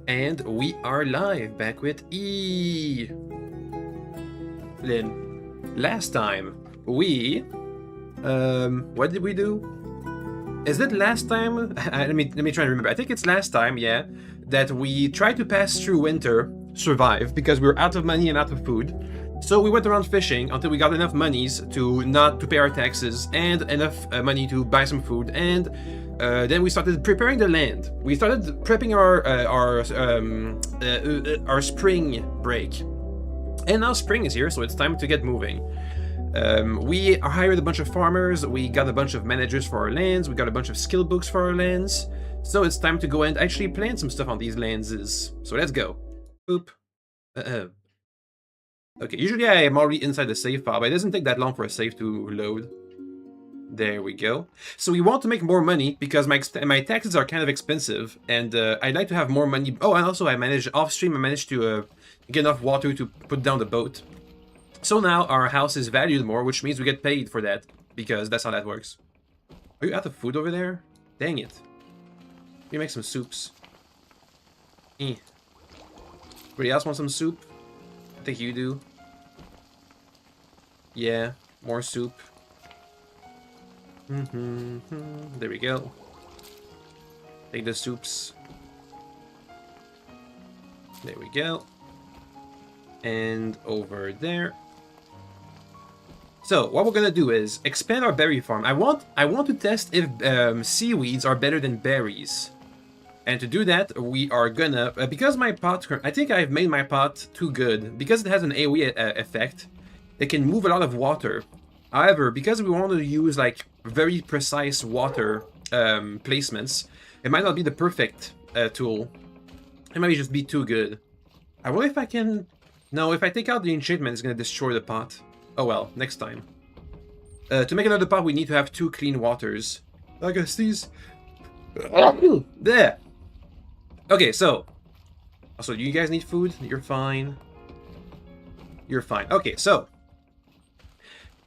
And we are live, back with Elin. Last time, we... what did we do? Is it last time? let me try and remember. I think it's last time, yeah, that we tried to pass through winter, survive, because we were out of money and out of food. So we went around fishing until we got enough monies to not to pay our taxes and enough money to buy some food, and then we started preparing the land. We started prepping our spring break, and now spring is here, so it's time to get moving. We hired a bunch of farmers, we got a bunch of managers for our lands, we got a bunch of skill books for our lands, so it's time to go and actually plant some stuff on these lands. So let's go. Oop. Okay, usually I am already inside the save file, but it doesn't take that long for a save to load. There we go. So we want to make more money because my taxes are kind of expensive, and I'd like to have more money. Oh, and also I managed off stream. I managed to get enough water to put down the boat. So now our house is valued more, which means we get paid for that because that's how that works. Are you out of food over there? Dang it! Let me make some soups. Anybody else want some soup? I think you do. Yeah, more soup. There we go. Take the soups. There we go. And over there. So what we're gonna do is expand our berry farm. I want to test if seaweeds are better than berries. And to do that, we are gonna because my pot. I think I've made my pot too good because it has an AoE effect. It can move a lot of water. However, because we want to use like very precise water placements, it might not be the perfect tool. It might just be too good. I wonder if I can. No, if I take out the enchantment, it's gonna destroy the pot. Oh well, next time. To make another pot, we need to have 2 clean waters. I guess these. There. Okay, so. Also, do you guys need food? You're fine. You're fine. Okay, so.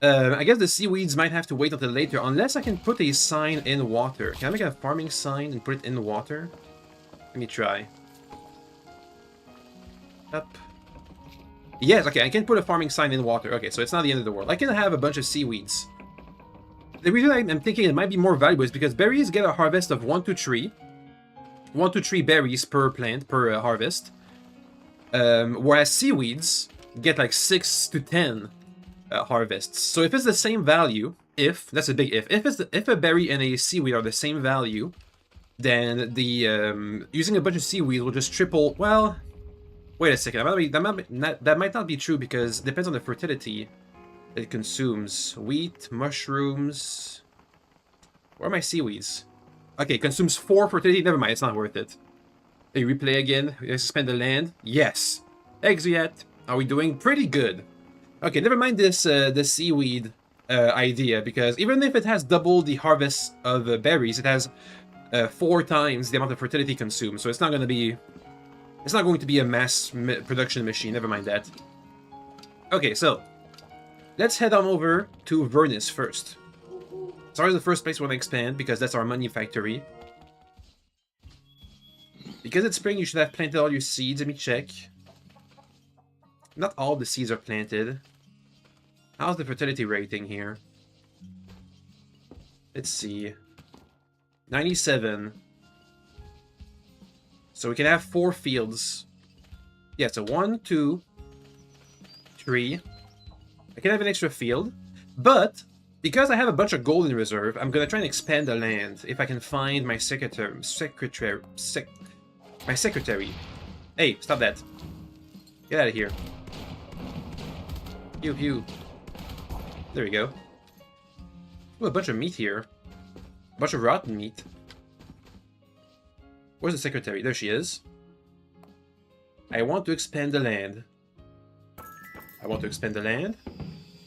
I guess the seaweeds might have to wait until later, unless I can put a sign in water. Can I make a farming sign and put it in water? Let me try. Up. Yes, okay, I can put a farming sign in water. Okay, so it's not the end of the world. I can have a bunch of seaweeds. The reason I'm thinking it might be more valuable is because berries get a harvest of 1 to 3. 1 to 3 berries per plant, per harvest. Whereas seaweeds get like 6 to 10 harvests. So if it's the same value, that's a big if a berry and a seaweed are the same value, then the using a bunch of seaweed will just triple. Well, wait a second. That might not be true because it depends on the fertility it consumes. Wheat, mushrooms. Where are my seaweeds? Okay, consumes 4 fertility. Never mind, it's not worth it. Hey, replay again. Expand the land. Yes. Exit. Are we doing pretty good? Okay, never mind this the seaweed idea, because even if it has double the harvest of berries, it has 4 times the amount of fertility consumed. So it's not going to be a mass production machine. Never mind that. Okay, so let's head on over to Vernus first. Sorry, the first place we want to expand because that's our money factory. Because it's spring, you should have planted all your seeds. Let me check. Not all the seeds are planted. How's the fertility rating here? Let's see. 97. So we can have 4 fields. Yeah, so 1, 2, 3. I can have an extra field. But because I have a bunch of gold in reserve, I'm gonna try and expand the land if I can find my secretary. My secretary. Hey, stop that. Get out of here. Pew pew. There we go. Ooh, a bunch of meat here. A bunch of rotten meat. Where's the secretary? There she is. I want to expand the land. I want to expand the land.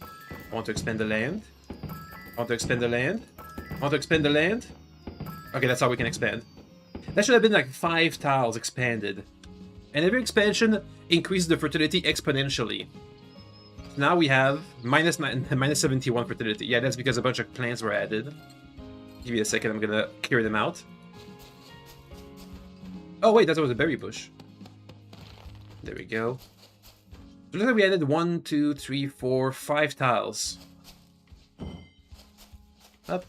I want to expand the land. I want to expand the land. I want to expand the land. Okay, that's how we can expand. That should have been like 5 tiles expanded. And every expansion increases the fertility exponentially. Now we have minus 71 fertility. Yeah, that's because a bunch of plants were added. Give me a second, I'm gonna clear them out. Oh wait, that was a berry bush. There we go. So looks like we added 1, 2, 3, 4, 5 tiles. Up.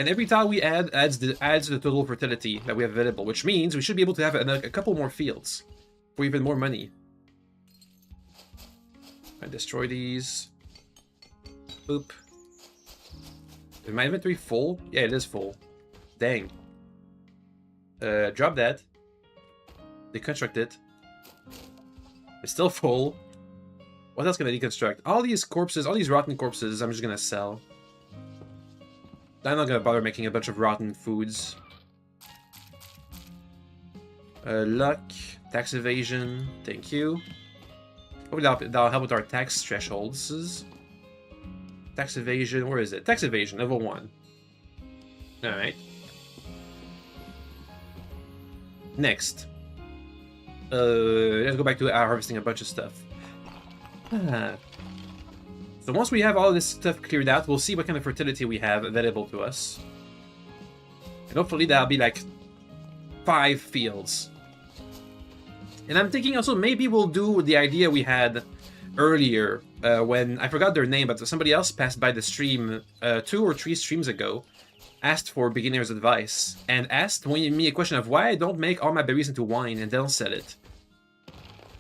And every tile we add adds to the total fertility that we have available, which means we should be able to have a couple more fields for even more money. I destroy these. Boop. Is my inventory full? Yeah, it is full. Dang. Drop that. Deconstruct it. It's still full. What else can I deconstruct? All these corpses, all these rotten corpses, I'm just gonna sell. I'm not gonna bother making a bunch of rotten foods. Luck, tax evasion, thank you. Hopefully that'll help with our tax thresholds. Tax evasion, where is it? Tax evasion, level 1. Alright. Next. Let's go back to harvesting a bunch of stuff. So once we have all this stuff cleared out, we'll see what kind of fertility we have available to us. And hopefully that'll be like 5 fields. And I'm thinking also maybe we'll do the idea we had earlier when I forgot their name, but somebody else passed by the stream 2 or 3 streams ago, asked for beginner's advice, and asked me a question of why I don't make all my berries into wine and then sell it.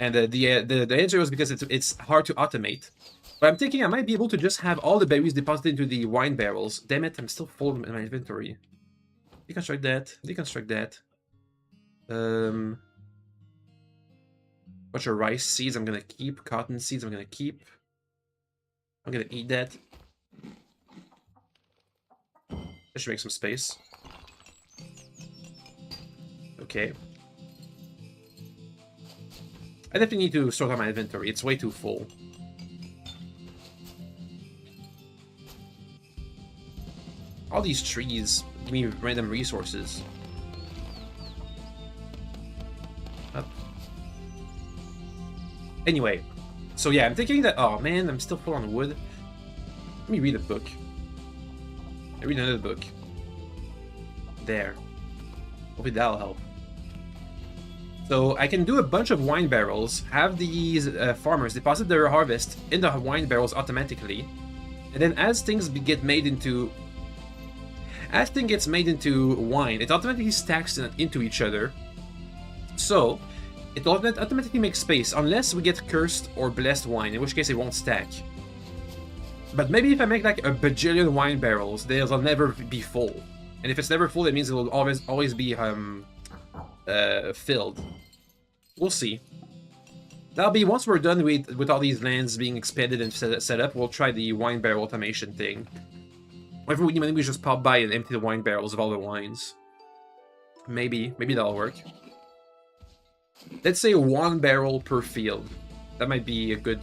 And the answer was because it's hard to automate. But I'm thinking I might be able to just have all the berries deposited into the wine barrels. Damn it, I'm still full in my inventory. Deconstruct that. Deconstruct that. Bunch of rice seeds I'm gonna keep. Cotton seeds I'm gonna keep. I'm gonna eat that. I should make some space. Okay. I definitely need to sort out my inventory. It's way too full. All these trees give me random resources. Up. Anyway, so yeah, I'm thinking that, oh man, I'm still full on wood. Let me read a book. I read another book. There. Hopefully that'll help. So I can do a bunch of wine barrels, have these farmers deposit their harvest in the wine barrels automatically, and then as things get made into... As things gets made into wine, it automatically stacks into each other. So, it automatically makes space, unless we get cursed or blessed wine, in which case it won't stack. But maybe if I make like a bajillion wine barrels, they'll never be full. And if it's never full, it means it will always be filled. We'll see. That'll be once we're done with all these lands being expanded and set up, we'll try the wine barrel automation thing. Whenever we just pop by and empty the wine barrels of all the wines. Maybe that'll work. Let's say 1 barrel per field. That might be a good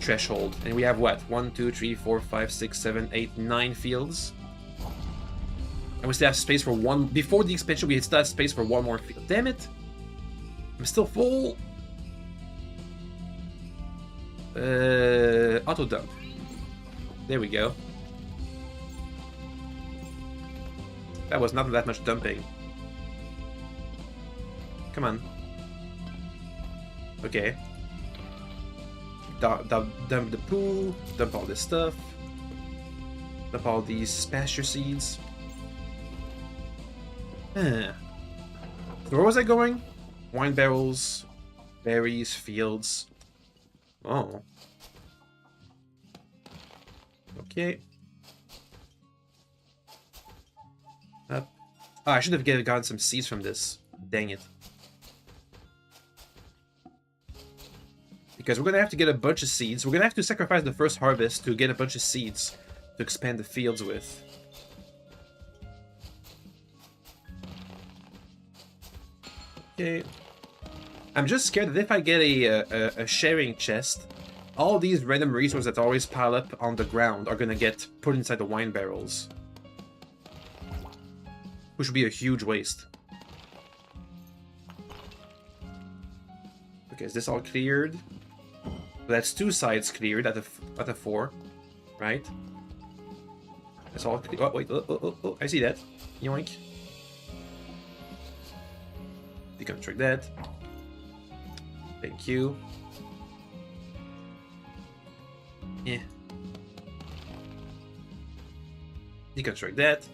threshold. And we have what? 1, 2, 3, 4, 5, 6, 7, 8, 9 fields. And we still have space for 1. Before the expansion, we still have space for 1 more field. Damn it! I'm still full. Auto dump. There we go. That was not that much dumping. Come on. Okay. Dump the poo. Dump all this stuff. Dump all these pasture seeds. So where was I going? Wine barrels, berries, fields. Oh. Okay. Up. Oh, I should have gotten some seeds from this. Dang it. Because we're gonna have to get a bunch of seeds. We're gonna have to sacrifice the first harvest to get a bunch of seeds to expand the fields with. Okay. I'm just scared that if I get a sharing chest, all these random resources that always pile up on the ground are gonna get put inside the wine barrels. Which would be a huge waste. Okay, is this all cleared? That's 2 sides cleared out of 4, right? That's all clear. Oh, wait, oh, I see that. Yoink. Deconstruct that. Thank you. Yeah. Deconstruct that.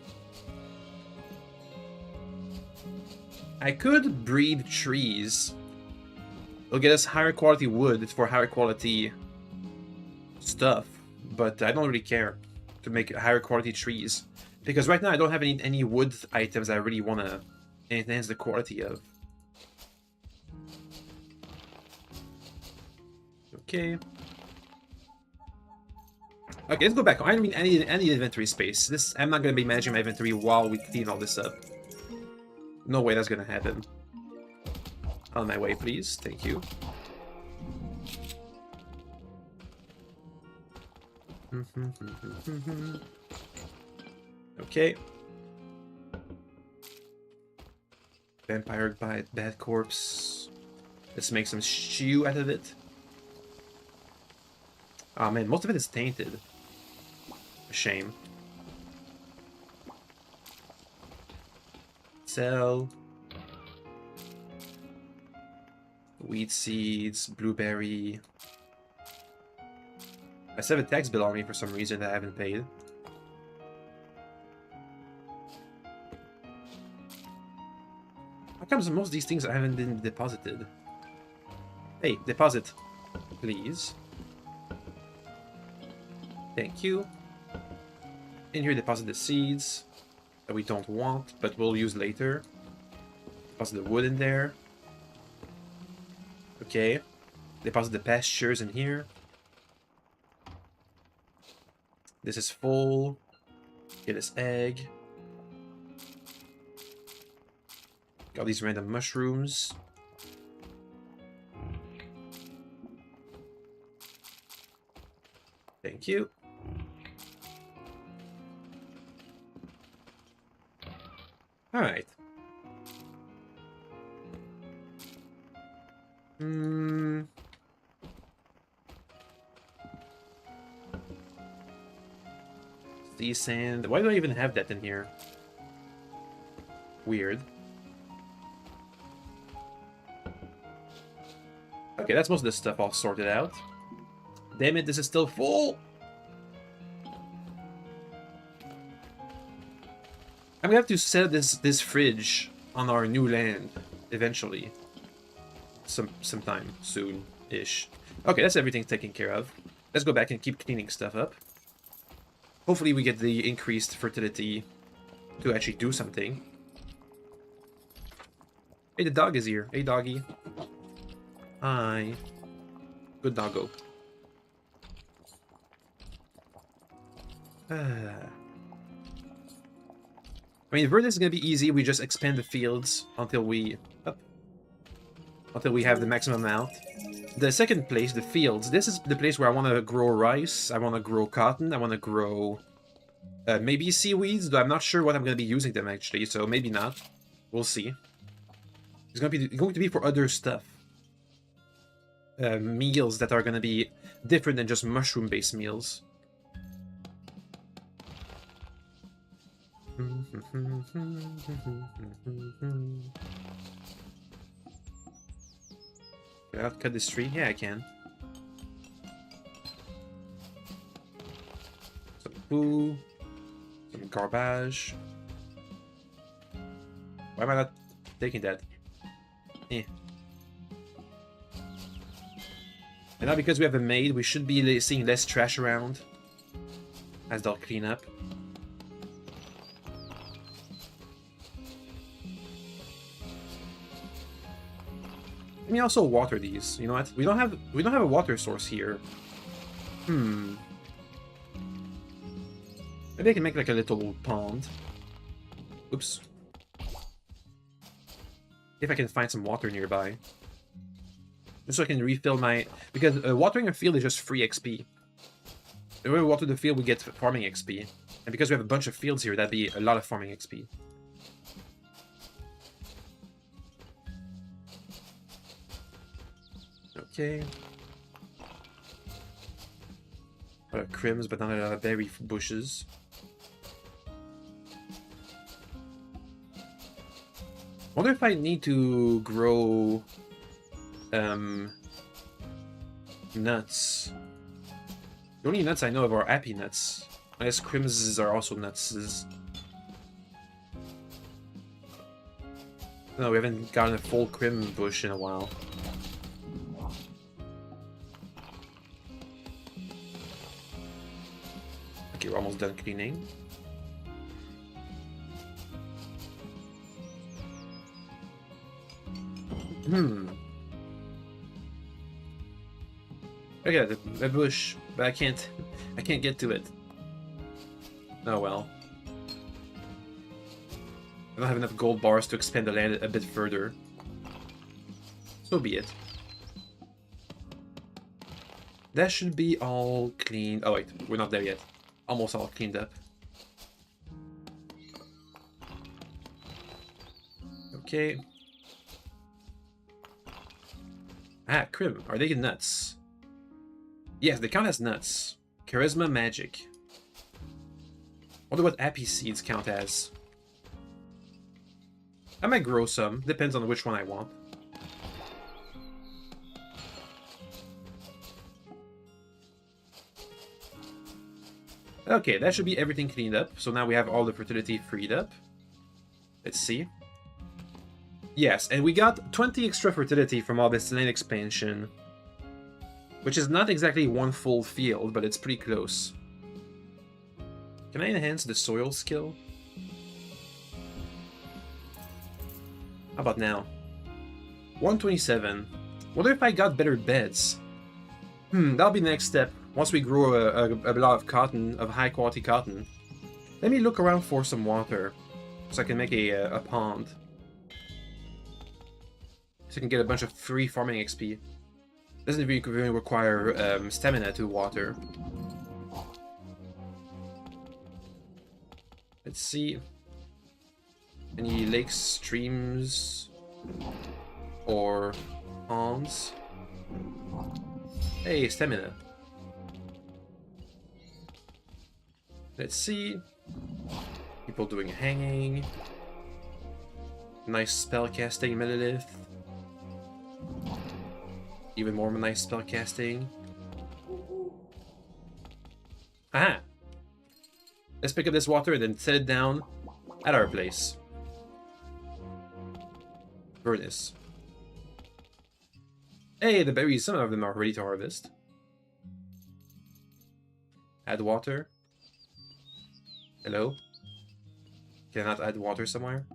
I could breed trees. It'll get us higher quality wood for higher quality stuff, but I don't really care to make higher quality trees. Because right now I don't have any wood items I really want to enhance the quality of. Okay. Okay, let's go back. I need inventory space. I'm not going to be managing my inventory while we clean all this up. No way that's going to happen. On my way, please. Thank you. Okay. Vampire bite, bad corpse. Let's make some stew out of it. Oh man, most of it is tainted. A shame. Sell. Wheat seeds, blueberry. I still have a tax bill on me for some reason that I haven't paid. How comes most of these things haven't been deposited? Hey, deposit, please. Thank you. In here, deposit the seeds that we don't want, but we'll use later. Deposit the wood in there. Okay. Deposit the pastures in here. This is full. Get this egg. Got these random mushrooms. Thank you. Alright. Sea sand. Why do I even have that in here? Weird. Okay, that's most of this stuff all sorted out. Damn it, this is still full! I'm gonna have to set this fridge on our new land eventually. Sometime soon-ish. Okay, that's everything taken care of. Let's go back and keep cleaning stuff up. Hopefully we get the increased fertility to actually do something. Hey, the dog is here. Hey, doggy. Hi. Good doggo. I mean, Verdant is gonna be easy. We just expand the fields until we have the maximum amount. The second place, the fields. This is the place where I want to grow rice. I want to grow cotton. I want to grow maybe seaweeds. Though I'm not sure what I'm gonna be using them actually. So maybe not. We'll see. It's going to be for other stuff. Meals that are gonna be different than just mushroom-based meals. Can I cut this tree? Yeah, I can. Some poo. Some garbage. Why am I not taking that? Eh. And now because we have a maid, we should be seeing less trash around. As they'll clean up. Let me also water these. You know what? We don't have a water source here. Maybe I can make like a little pond. Oops. If I can find some water nearby. Just so I can refill my... Because watering a field is just free XP. When we water the field, we get farming XP. And because we have a bunch of fields here, that'd be a lot of farming XP. Okay. A lot of crims, but not a lot of berry bushes. Wonder if I need to grow nuts. The only nuts I know of are appy nuts. I guess crims are also nuts. No, we haven't gotten a full crim bush in a while. Okay, we're almost done cleaning. Okay, the bush, but I can't get to it. Oh well. I don't have enough gold bars to expand the land a bit further. So be it. That should be all cleaned. Oh wait, we're not there yet. Almost all cleaned up. Okay. Ah, Crim. Are they nuts? Yes, they count as nuts. Charisma magic. Wonder what Appy Seeds count as. I might grow some. Depends on which one I want. Okay, that should be everything cleaned up. So now we have all the fertility freed up. Let's see. Yes, and we got 20 extra fertility from all this lane expansion. Which is not exactly one full field, but it's pretty close. Can I enhance the soil skill? How about now? 127. Wonder if I got better beds. That'll be the next step. Once we grow a lot of cotton, of high quality cotton. Let me look around for some water. So I can make a pond. So I can get a bunch of free farming XP. Doesn't really require stamina to water. Let's see. Any lakes, streams, or ponds? Hey, stamina. Let's see. People doing hanging. Nice spell casting, Melilith. Even more nice spell casting. Aha! Let's pick up this water and then set it down at our place. Furnace. Hey, the berries, some of them are ready to harvest. Add water. Hello? Can I not add water somewhere?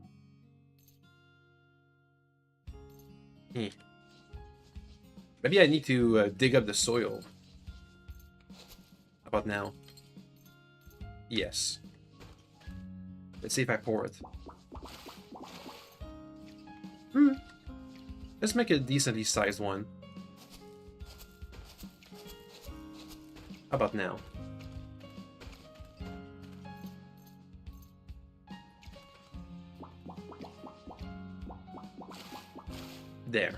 Maybe I need to dig up the soil. How about now? Yes. Let's see if I pour it. Let's make a decently sized one. How about now? There.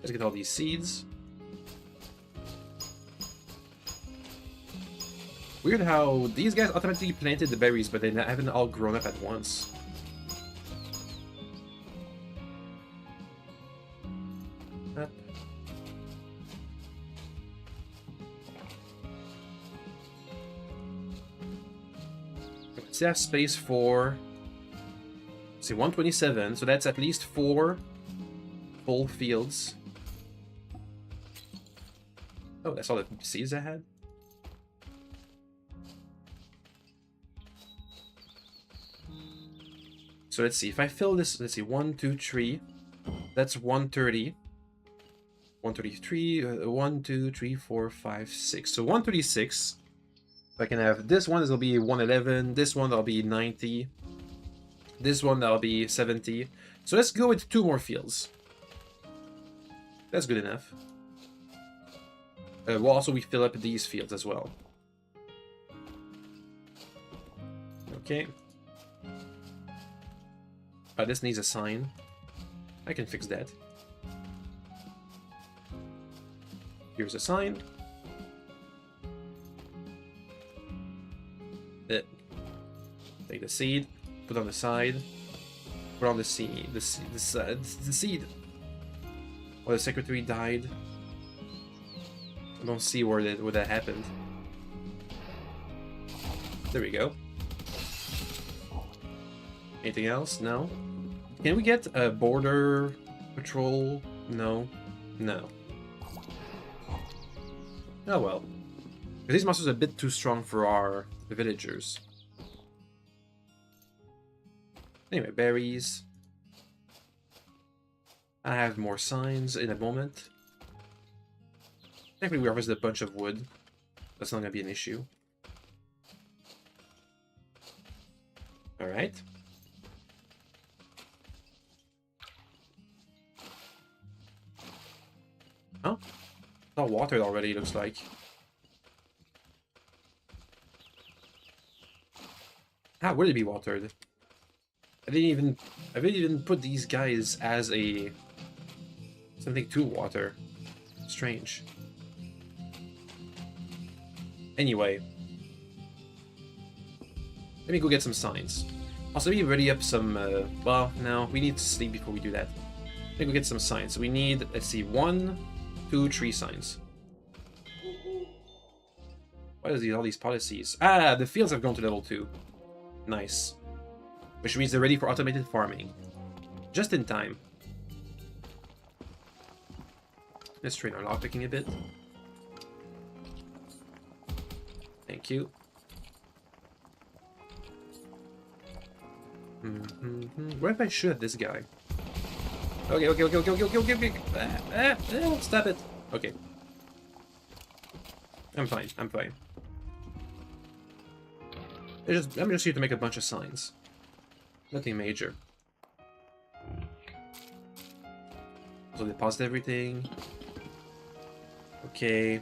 Let's get all these seeds. Weird how these guys automatically planted the berries, but they haven't all grown up at once. Up. Let's have space for... Let's see, 127, so that's at least 4 full fields. Oh, that's all the seeds I had? So let's see, if I fill this, let's see, 1, 2, 3, that's 130. 133, 1, 2, 3, 4, 5, 6. So 136. If I can have this one, this will be 111. This one, that'll be 90. This one, that'll be 70. So let's go with 2 more fields. That's good enough. Well, also we fill up these fields as well. Okay. This needs a sign. I can fix that. Here's a sign. Take the seed, put on the side, put on the seed. The seed. Oh, the secretary died. I don't see where that happened. There we go. Anything else? No. Can we get a border patrol? No. No. Oh well. These monsters are a bit too strong for our villagers. Anyway, berries. I have more signs in a moment. Technically, we harvested a bunch of wood. That's not gonna be an issue. Alright. Oh, it's all watered already, looks like. How would it be watered? I didn't even put these guys as a something to water. Strange. Anyway, let me go get some signs. Also, let me ready up some. Well, no, we need to sleep before we do that. Let me go get some signs. We need, let's see, 1, 2, 3 signs. What is all these policies? Ah, the fields have gone to level 2. Nice. Which means they're ready for automated farming. Just in time. Let's train our lockpicking a bit. Thank you. What if I shoot this guy? Okay. Stop it. Okay. I'm fine. I'm just here to make a bunch of signs. Nothing major. So deposit everything. Okay.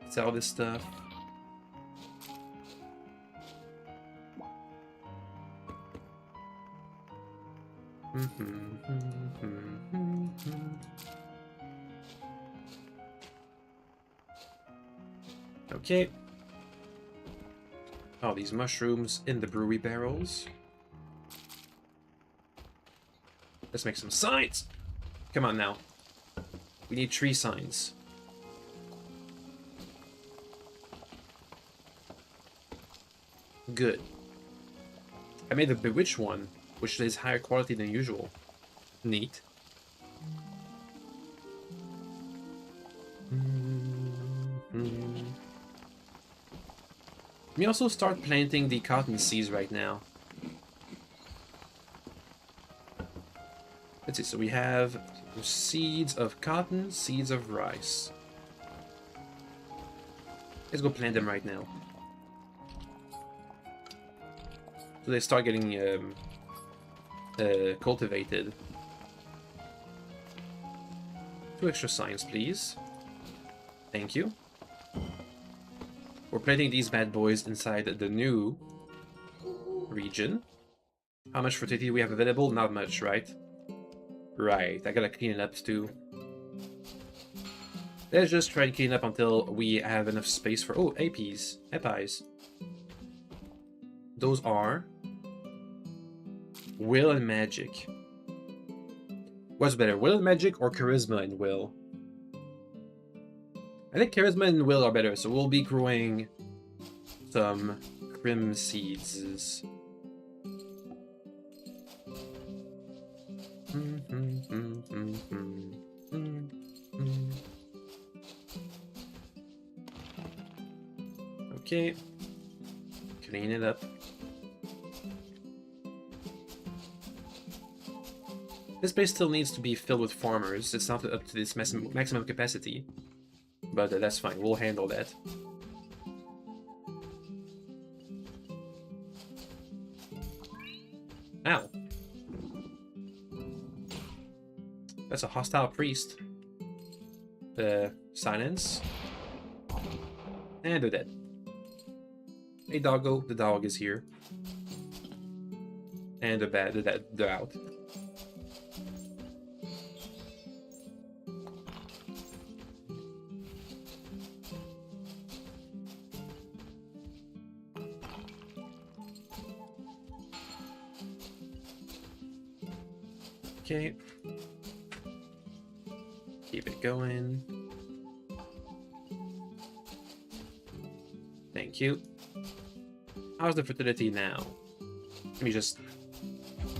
Sell this stuff. Okay. Oh, these mushrooms in the brewery barrels. Let's make some signs. Come on now. We need 3 signs. Good. I made the Bewitched one, which is higher quality than usual. Neat. Let me also start planting the cotton seeds right now. Let's see, so we have seeds of cotton, seeds of rice. Let's go plant them right now. So they start getting cultivated. 2 extra signs, please. Thank you. We're planting these bad boys inside the new region. How much fertility do we have available? Not much, right? Right, I gotta clean it up too. Let's just try and clean up until we have enough space for... Oh, APs. Those are... Will and Magic. What's better, Will and Magic or Charisma and Will? I think Charisma and Will are better, so we'll be growing some Crim seeds. Okay. Clean it up. This place still needs to be filled with farmers. It's not up to this maximum capacity. But that's fine. We'll handle that. Ow. That's a hostile priest. Silence. And they're dead. Hey doggo, the dog is here. And they're out. Okay. Keep it going. Thank you. How's the fertility now? Let me just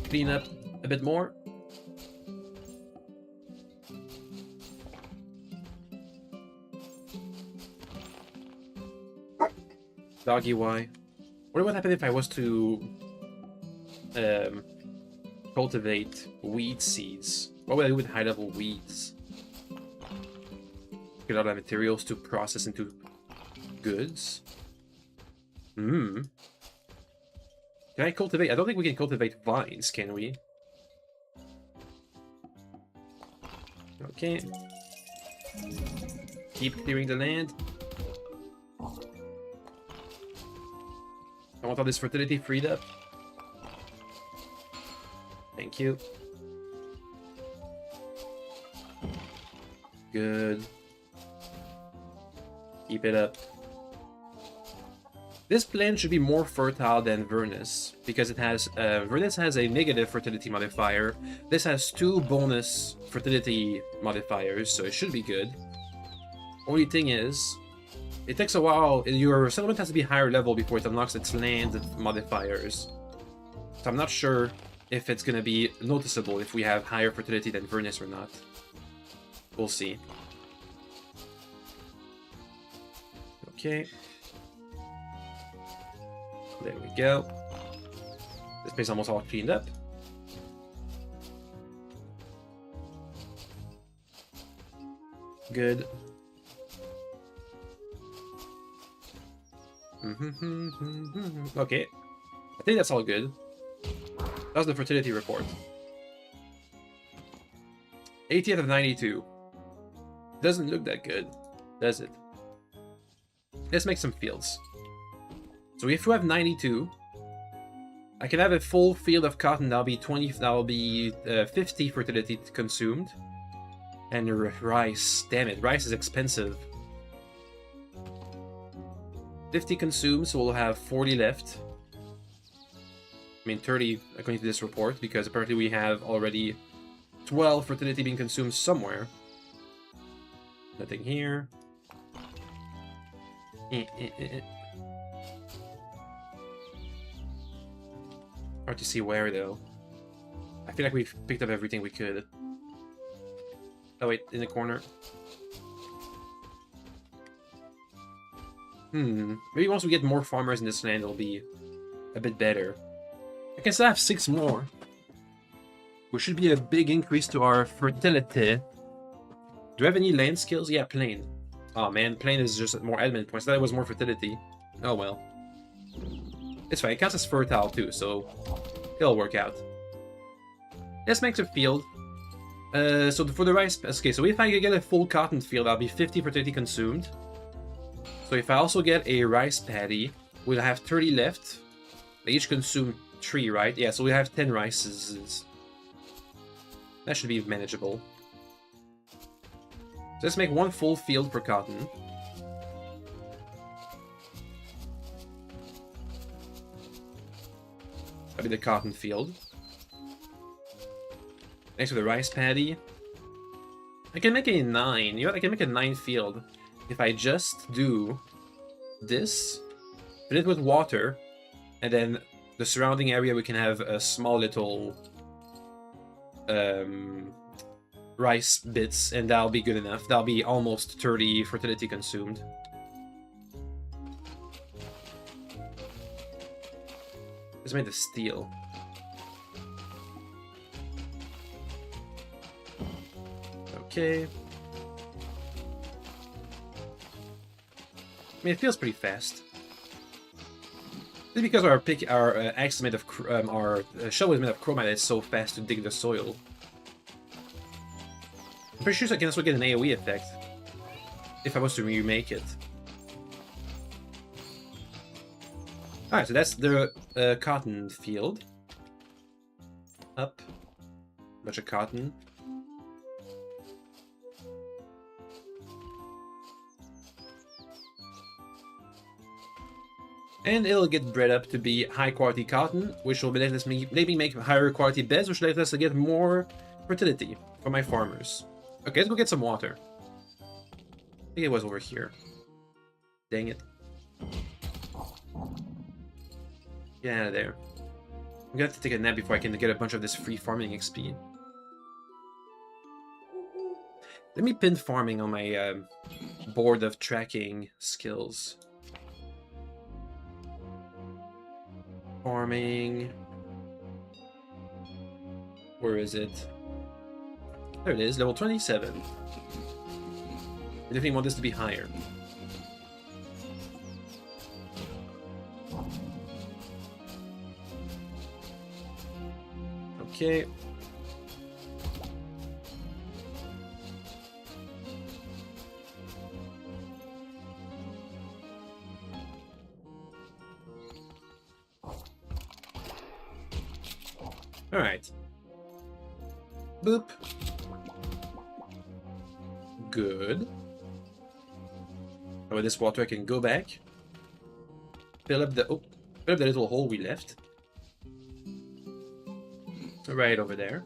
clean up a bit more. Doggy, why? What would happen if I was to cultivate weed seeds? What would I do with high-level weeds? Get a lot of materials to process into goods. Can I cultivate? I don't think we can cultivate vines, can we? Okay. Keep clearing the land. I want all this fertility freed up. Thank you. Good. Keep it up. This plant should be more fertile than Vernus, because it has Vernus has a negative fertility modifier. This has 2 bonus fertility modifiers, so it should be good. Only thing is, it takes a while. Your settlement has to be higher level before it unlocks its land modifiers. So I'm not sure if it's gonna be noticeable if we have higher fertility than Vernus or not. We'll see. Okay. There we go. This place is almost all cleaned up. Good. Okay. I think that's all good. That's the fertility report. 80th of 92. Doesn't look that good, does it? Let's make some fields. So if you have 92, I can have a full field of cotton. That'll be 20. That'll be 50 fertility consumed. And rice. Damn it, rice is expensive. 50 consumed, so we'll have 40 left. I mean 30 according to this report, because apparently we have already 12 fertility being consumed somewhere. Nothing here. Hard to see where, though. I feel like we've picked up everything we could. Oh wait, in the corner. Maybe once we get more farmers in this land, it'll be a bit better. I can still have 6 more. Which should be a big increase to our fertility. Do I have any land skills? Yeah, plain. Oh man, plain is just more admin points. I thought it was more fertility. Oh well. It's fine, it counts as fertile too, so it'll work out. Let's make a field. So for the rice, okay, so if I get a full cotton field, that'll be 50 fertility consumed. So if I also get a rice paddy, we'll have 30 left. They each consume 3, right? Yeah, so we have 10 rices. That should be manageable. So let's make 1 full field for cotton. That'll be the cotton field. Next to the rice paddy. I can make a 9. You know what? I can make a 9 field if I just do this, fill it with water, and then the surrounding area we can have a small little rice bits, and that'll be good enough. That'll be almost 30 fertility consumed. Let's make the steel. Okay. I mean, it feels pretty fast. This is because our axe is made of our shovel is made of chromite. It's so fast to dig the soil. I'm pretty sure I can also get an AoE effect if I was to remake it. Alright, so that's the cotton field. Up. Bunch of cotton. And it'll get bred up to be high quality cotton, which will let us maybe make higher quality beds, which will let us get more fertility for my farmers. Okay, let's go get some water. I think it was over here. Dang it. Get out of there. I'm gonna have to take a nap before I can get a bunch of this free farming XP. Let me pin farming on my board of tracking skills. Farming. Where is it? There it is, level 27. I definitely want this to be higher. Okay. Alright. Boop. Good. Oh, with this water I can go back. Fill up the little hole we left. Right over there.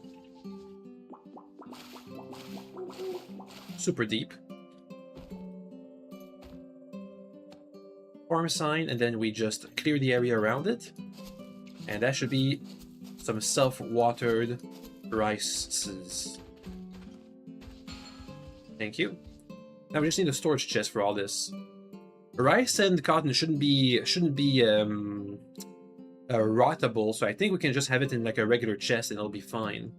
Super deep. Farm sign, and then we just clear the area around it. And that should be some self-watered rices. Thank you. Now we just need a storage chest for all this. Rice and cotton shouldn't be rottable, so I think we can just have it in like a regular chest and it'll be fine.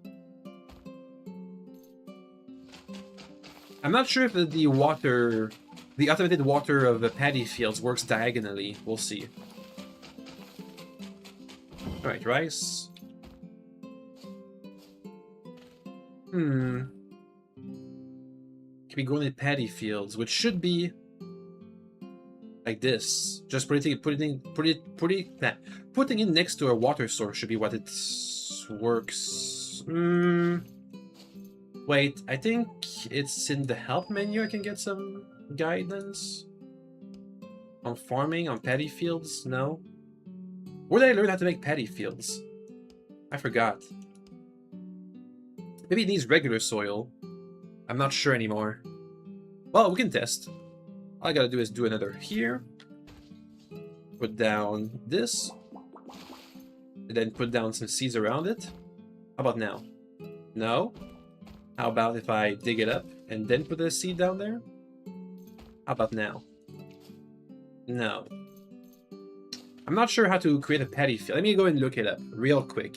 I'm not sure if the automated water of the paddy fields works diagonally. We'll see. Alright, rice. Can be grown in paddy fields, which should be like this. Just putting it next to a water source should be what it works. Wait, I think it's in the help menu. I can get some guidance on farming on paddy fields. No, where did I learn how to make paddy fields? I forgot. Maybe it needs regular soil. I'm not sure anymore. Well, we can test. All I gotta do is do another here. Put down this. And then put down some seeds around it. How about now? No? How about if I dig it up and then put a seed down there? How about now? No. I'm not sure how to create a paddy field. Let me go and look it up real quick.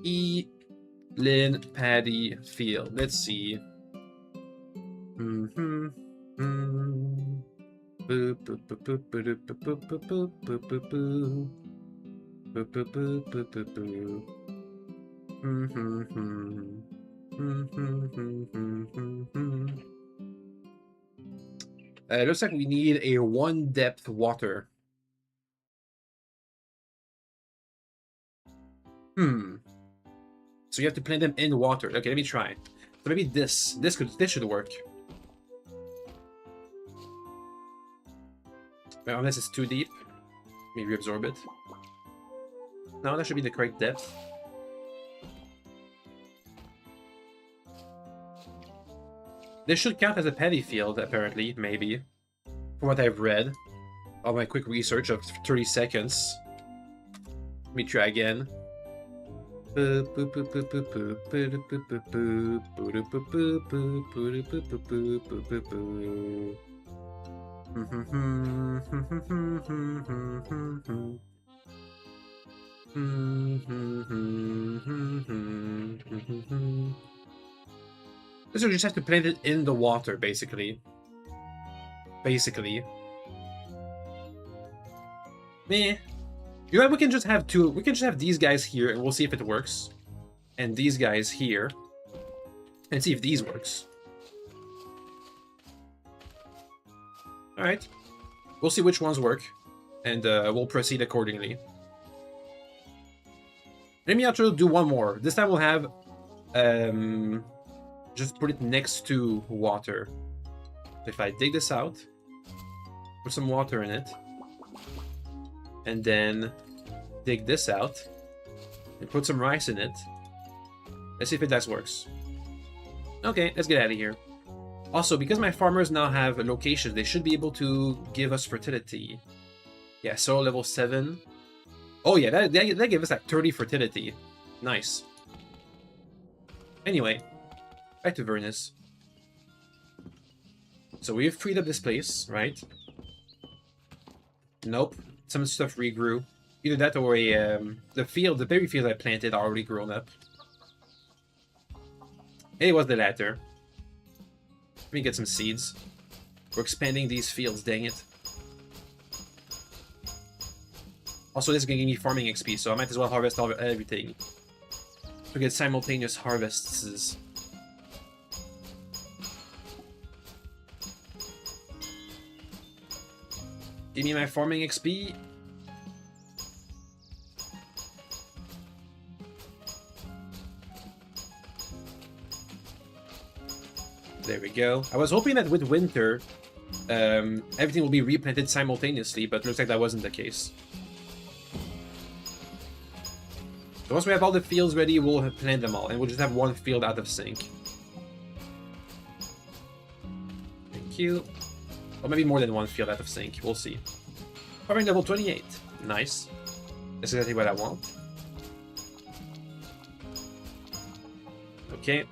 Elin paddy field. Let's see. It looks like we need a 1 depth water. So you have to plant them in water. Okay, let me try. So maybe this should work. Well, unless it's too deep, maybe absorb it. No, that should be the correct depth. This should count as a paddy field, apparently, maybe. From what I've read. All my quick research of 30 seconds. Let me try again. So you just have to plant it in the water, basically. Meh. You know what, we can just have two. We can just have these guys here, and we'll see if it works. And these guys here. And see if these works. Alright. We'll see which ones work. And we'll proceed accordingly. Let me actually do one more. This time we'll have... just put it next to water. If I dig this out, put some water in it, and then dig this out, and put some rice in it. Let's see if it does works. Okay, let's get out of here. Also, because my farmers now have a location, they should be able to give us fertility. Yeah, soil level 7. Oh yeah, that gave us like 30 fertility. Nice. Anyway. Back to Vernus. So we've freed up this place, right? Nope. Some stuff regrew. Either that or the berry field I planted are already grown up. It was the latter. Let me get some seeds. We're expanding these fields, dang it. Also, this is going to give me farming XP, so I might as well harvest everything. To get simultaneous harvests. Give me my farming XP. There we go. I was hoping that with winter, everything will be replanted simultaneously, but looks like that wasn't the case. So once we have all the fields ready, we'll plant them all, and we'll just have one field out of sync. Thank you. Or maybe more than one field out of sync. We'll see. Farming level 28. Nice. That's exactly what I want. Okay.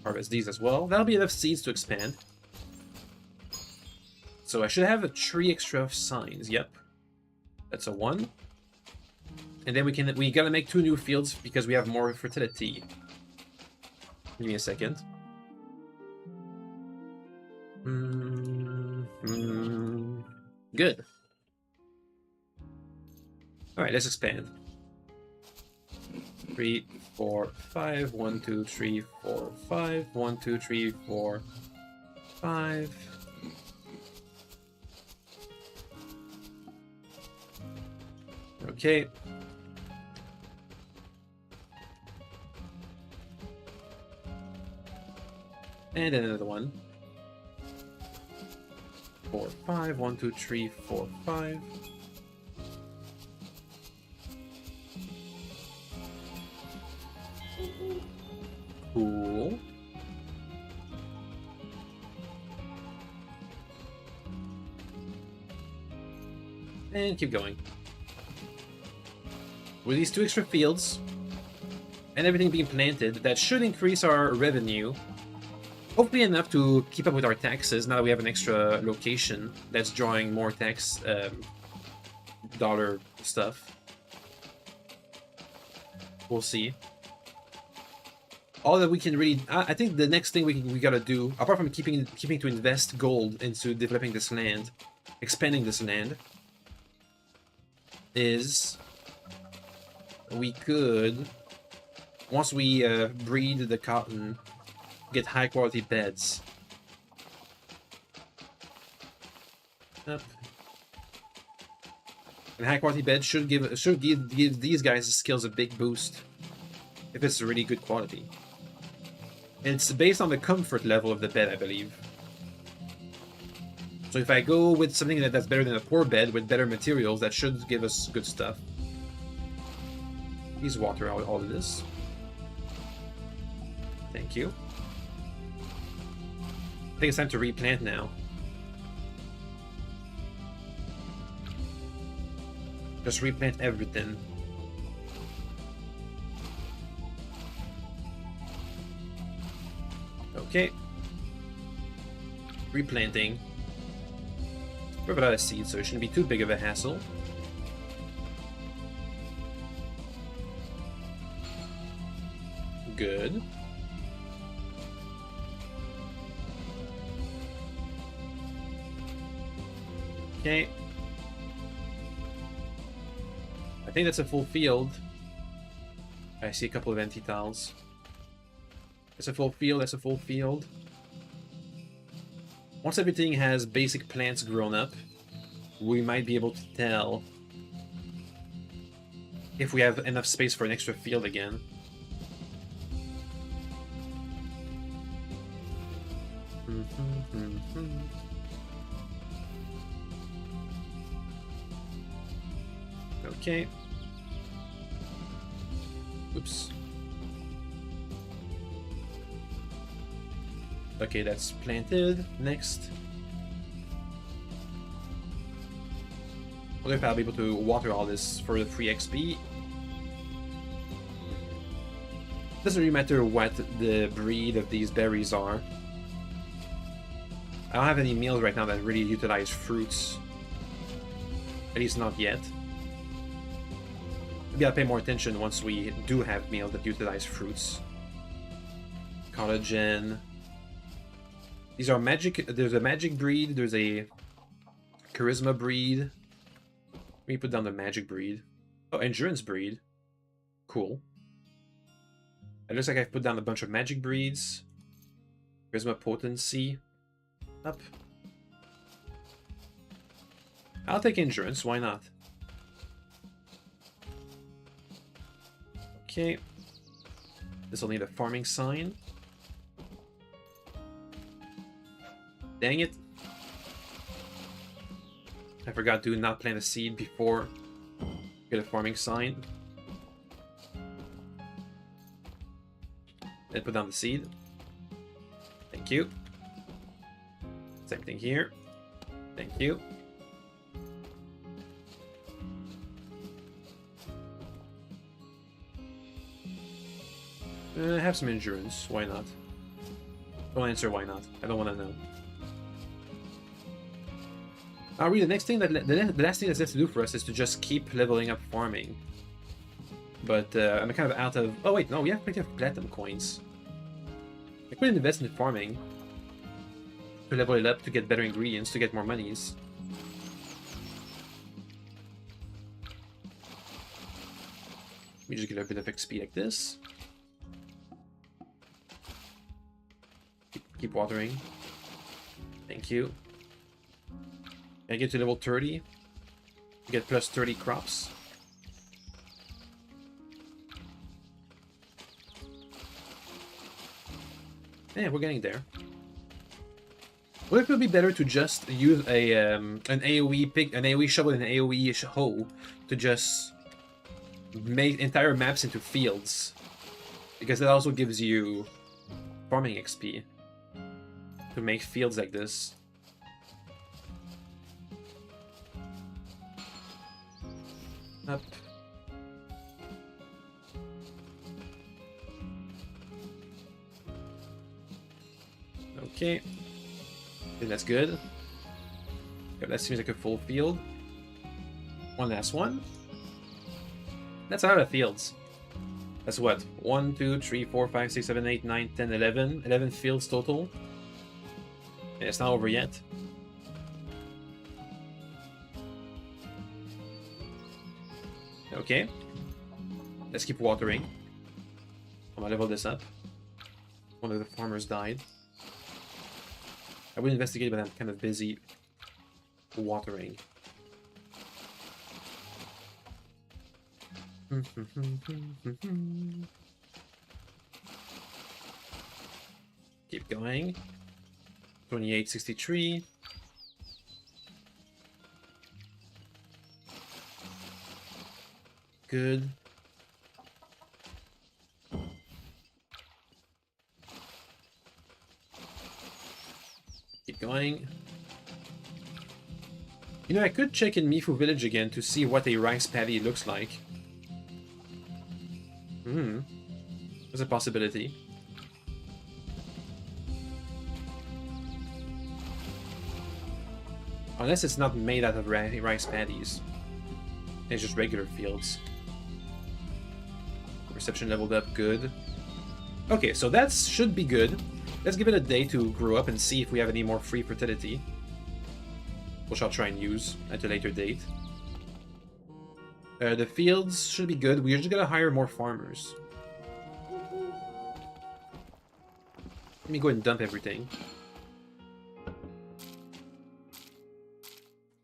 Harvest these as well. That'll be enough seeds to expand. So I should have a 3 extra signs. Yep. That's a 1. And then we gotta make 2 new fields because we have more fertility. Give me a second. Good. Alright, let's expand. 3, 4, 5. 1, 2, 3, 4, 5. 1, 2, 3, 4, 5. Okay. And then another one. 4, 5. 1, 2, 3, 4, 5. Cool. And keep going. With these 2 extra fields and everything being planted, that should increase our revenue. Hopefully enough to keep up with our taxes now that we have an extra location that's drawing more tax dollar stuff. We'll see. All that we can really... I think the next thing we gotta do, apart from keeping to invest gold into developing this land, expanding this land, is we could, once we breed the cotton, get high quality beds. Up. And high quality beds should give these guys' skills a big boost if it's really good quality. And it's based on the comfort level of the bed, I believe. So if I go with something that's better than a poor bed with better materials, that should give us good stuff. Please water out all of this. Thank you. I think it's time to replant now. Just replant everything. Okay. Replanting. We have a lot of seeds, so it shouldn't be too big of a hassle. Good. Okay. I think that's a full field. I see a couple of empty tiles. That's a full field, that's a full field. Once everything has basic plants grown up, we might be able to tell if we have enough space for an extra field again. Okay. Oops. Okay, that's planted. Next. Wonder if I'll be able to water all this for the free XP. Doesn't really matter what the breed of these berries are. I don't have any meals right now that really utilize fruits. At least not yet. Maybe I'll pay more attention once we do have meals that utilize fruits. Collagen. These are magic. There's a magic breed. There's a charisma breed. Let me put down the magic breed. Oh, endurance breed. Cool. It looks like I've put down a bunch of magic breeds. Charisma potency. Up. I'll take endurance. Why not? This will need a farming sign. Dang it. I forgot to not plant a seed before get a farming sign. Then put down the seed. Thank you. Same thing here. Thank you. Have some endurance. Why not? Don't answer why not. I don't want to know. Really, the next thing the last thing that's left to do for us is to just keep leveling up farming. But I'm kind of out of... Oh wait, no, we have plenty of platinum coins. I could invest in farming to level it up, to get better ingredients, to get more monies. Let me just get a bit of XP like this. Keep watering. Thank you. I get to level 30. Get plus 30 crops. Yeah, we're getting there. What if it would be better to just use a an AOE shovel and an AOE hoe to just make entire maps into fields? Because that also gives you farming XP to make fields like this. Up. Okay. Okay, that's good. Okay, that seems like a full field. One last one. That's a lot of fields. That's what? 1, 2, 3, 4, 5, 6, 7, 8, 9, 10, 11. 11 fields total. And it's not over yet. Okay. Let's keep watering. I'm gonna level this up. One of the farmers died. I would investigate, but I'm kind of busy watering. Keep going. 2863. Good. Keep going. You know, I could check in Mifu Village again to see what a rice paddy looks like. There's a possibility. Unless it's not made out of rice paddies. It's just regular fields. Reception leveled up, good. Okay, so that should be good. Let's give it a day to grow up and see if we have any more free fertility, which I'll try and use at a later date. The fields should be good. We're just gonna hire more farmers. Let me go and dump everything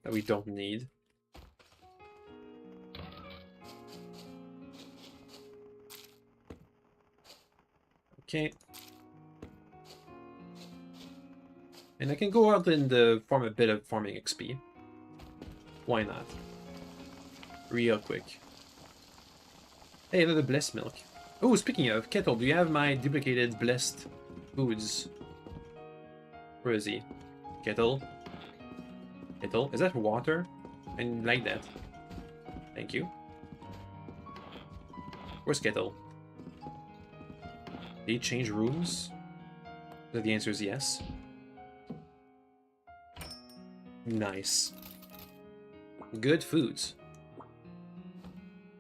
that we don't need. Okay. And I can go out and farm a bit of farming XP. Why not? Real quick. Hey, another blessed milk. Oh, speaking of, Kettle, do you have my duplicated blessed foods? Where is he? Kettle? Kettle? Is that water? I like that. Thank you. Where's Kettle? Did he change rooms? So the answer is yes. Nice. Good foods.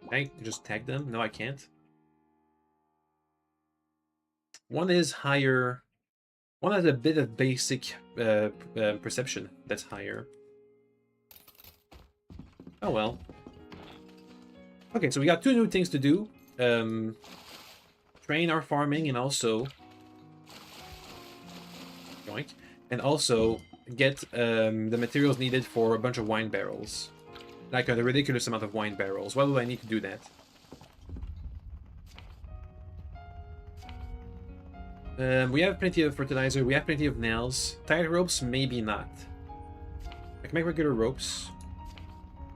Can I just tag them? No, I can't. One is higher. One has a bit of basic perception that's higher. Oh well. Okay, so we got two new things to do. Train our farming and also... Yoink. And also get the materials needed for a bunch of wine barrels. Like a ridiculous amount of wine barrels. Why do I need to do that? We have plenty of fertilizer, we have plenty of nails. Tight ropes, maybe not. I can make regular ropes.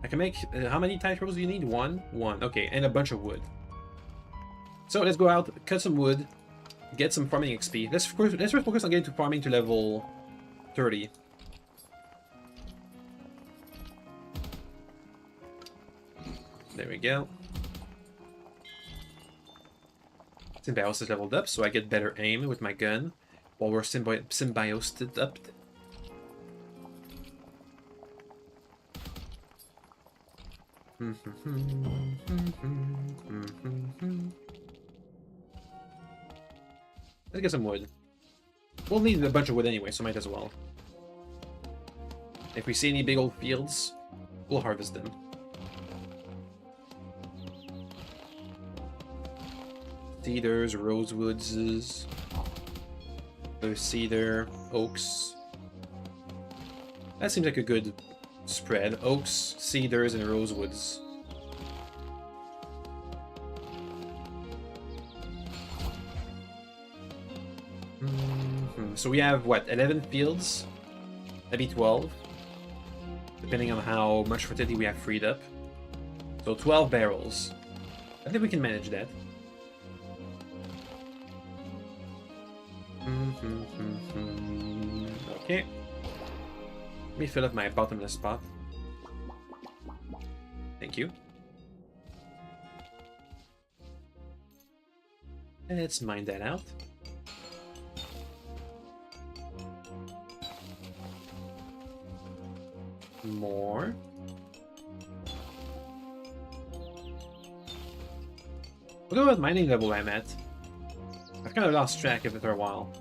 I can make... how many tight ropes do you need? One? One. Okay, and a bunch of wood. So let's go out, cut some wood, get some farming XP. Let's first focus on getting to farming to level 30. There we go. Symbiosis leveled up, so I get better aim with my gun while we're symbiosed up. Let's get some wood. We'll need a bunch of wood anyway, so might as well. If we see any big old fields, we'll harvest them. Cedars, rosewoods, there's cedar, oaks. That seems like a good spread. Oaks, cedars, and rosewoods. So we have, what, 11 fields? Maybe 12? Depending on how much fertility we have freed up. So 12 barrels. I think we can manage that. Okay. Let me fill up my bottomless spot. Thank you. Let's mine that out. More. Look at what mining level I'm at. I've kind of lost track of it for a while.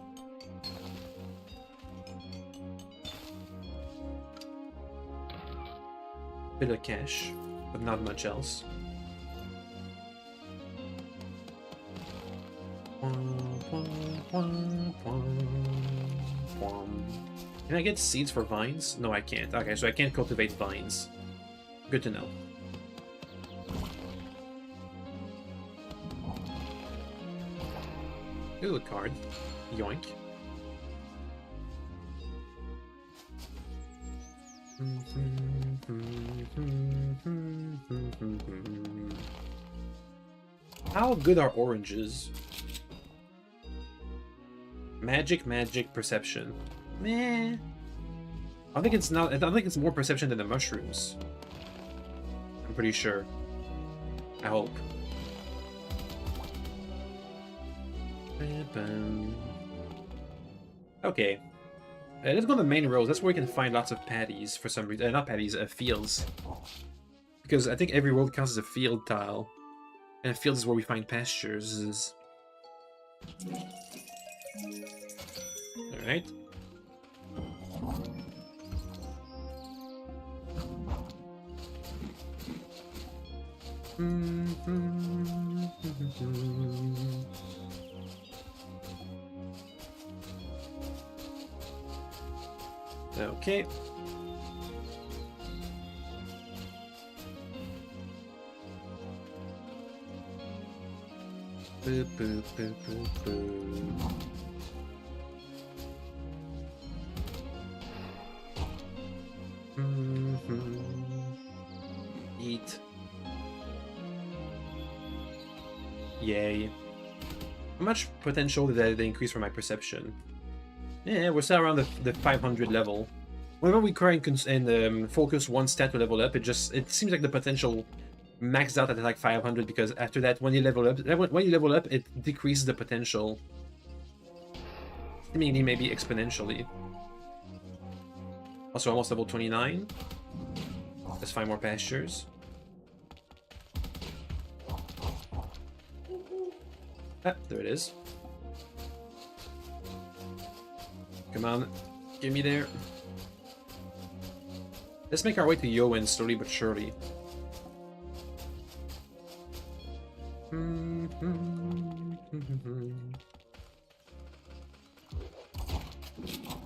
Bit of cash, but not much else. Can I get seeds for vines? No, I can't. Okay, so I can't cultivate vines. Good to know. Ooh, a card. Yoink. How good are oranges? Magic, perception. Meh. I think it's not. I don't think it's more perception than the mushrooms. I'm pretty sure. I hope. Okay. Let's go to the main roads. That's where we can find lots of patties for some reason. Not patties, fields. Because I think every world counts as a field tile. And fields is where we find pastures. Alright. Okay. Boop, boop, boop, boop, boop. Eat. Yay. How much potential did that increase for my perception? Yeah, we're still around the 500 level. Whenever we try and focus one stat to level up, it seems like the potential maxed out at like 500, because after that, when you level up, it decreases the potential. Seemingly maybe exponentially. Also, almost level 29. Let's find more pastures. Ah, there it is. Come on, give me there. Let's make our way to Yowen slowly but surely.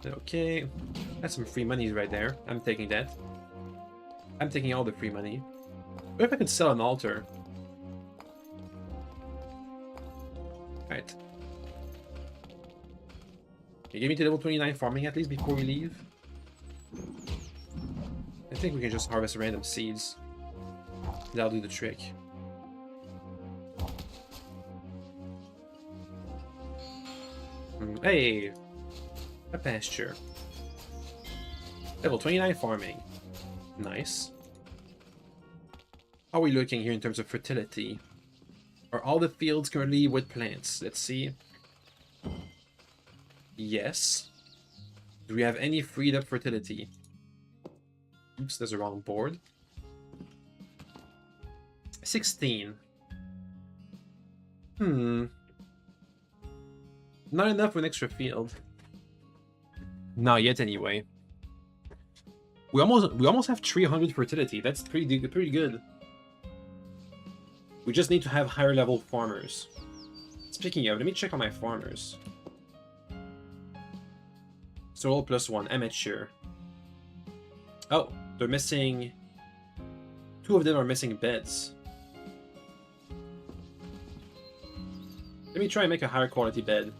Okay, that's some free money right there. I'm taking that. I'm taking all the free money. What if I could sell an altar? Right. Okay, give me to level 29 farming at least before we leave. I think we can just harvest random seeds. That'll do the trick. Hey! A pasture. Level 29 farming. Nice. How are we looking here in terms of fertility? Are all the fields currently with plants? Let's see. Yes. Do we have any freed up fertility? Oops, there's a wrong board. 16. Not enough for an extra field. Not yet, anyway. We almost have 300 fertility. That's pretty good. We just need to have higher level farmers. Speaking of, let me check on my farmers. Soil +1, amateur. Oh, they're missing... 2 of them are missing beds. Let me try and make a higher quality bed.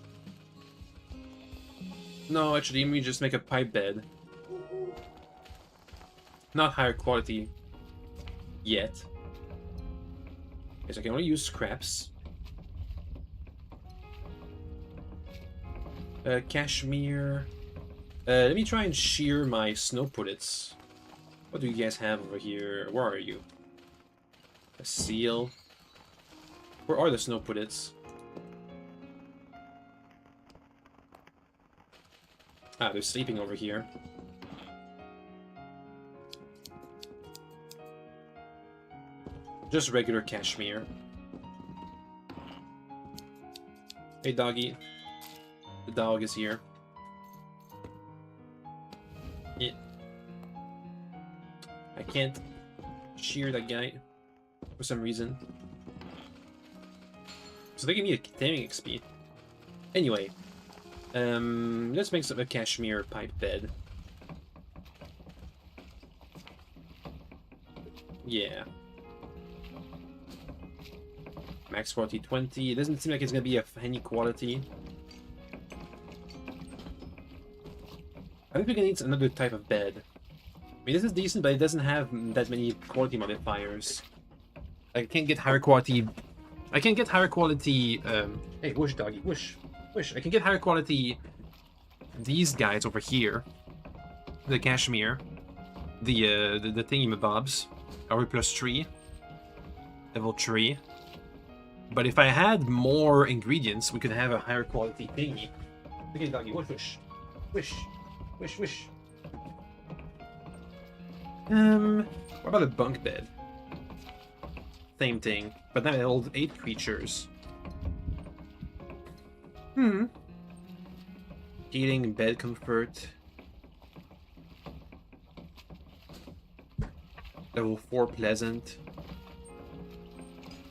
No, actually, let me just make a pipe bed. Not higher quality yet. Okay, so I can only use scraps. Cashmere. Let me try and shear my snow pullets. What do you guys have over here? Where are you? A seal. Where are the snow pullets? Ah, they're sleeping over here. Just regular cashmere. Hey, doggy. The dog is here. Yeah. I can't shear that guy for some reason. So they give me a taming XP. Anyway, let's make a cashmere pipe bed. Yeah. Max quality 20. It doesn't seem like it's gonna be of any quality. I think we're gonna need another type of bed. I mean, this is decent, but it doesn't have that many quality modifiers. I can't get higher quality. I can get higher quality. Hey, whoosh, doggy, whoosh, whoosh. I can get higher quality. These guys over here, the cashmere, the thingy-mabobs, are +3, level 3. But if I had more ingredients, we could have a higher quality thingy. Look at doggy, whoosh, whoosh, whoosh, whoosh, whoosh. What about a bunk bed? Same thing, but now it holds 8 creatures. Heating, bed comfort. Level 4 pleasant.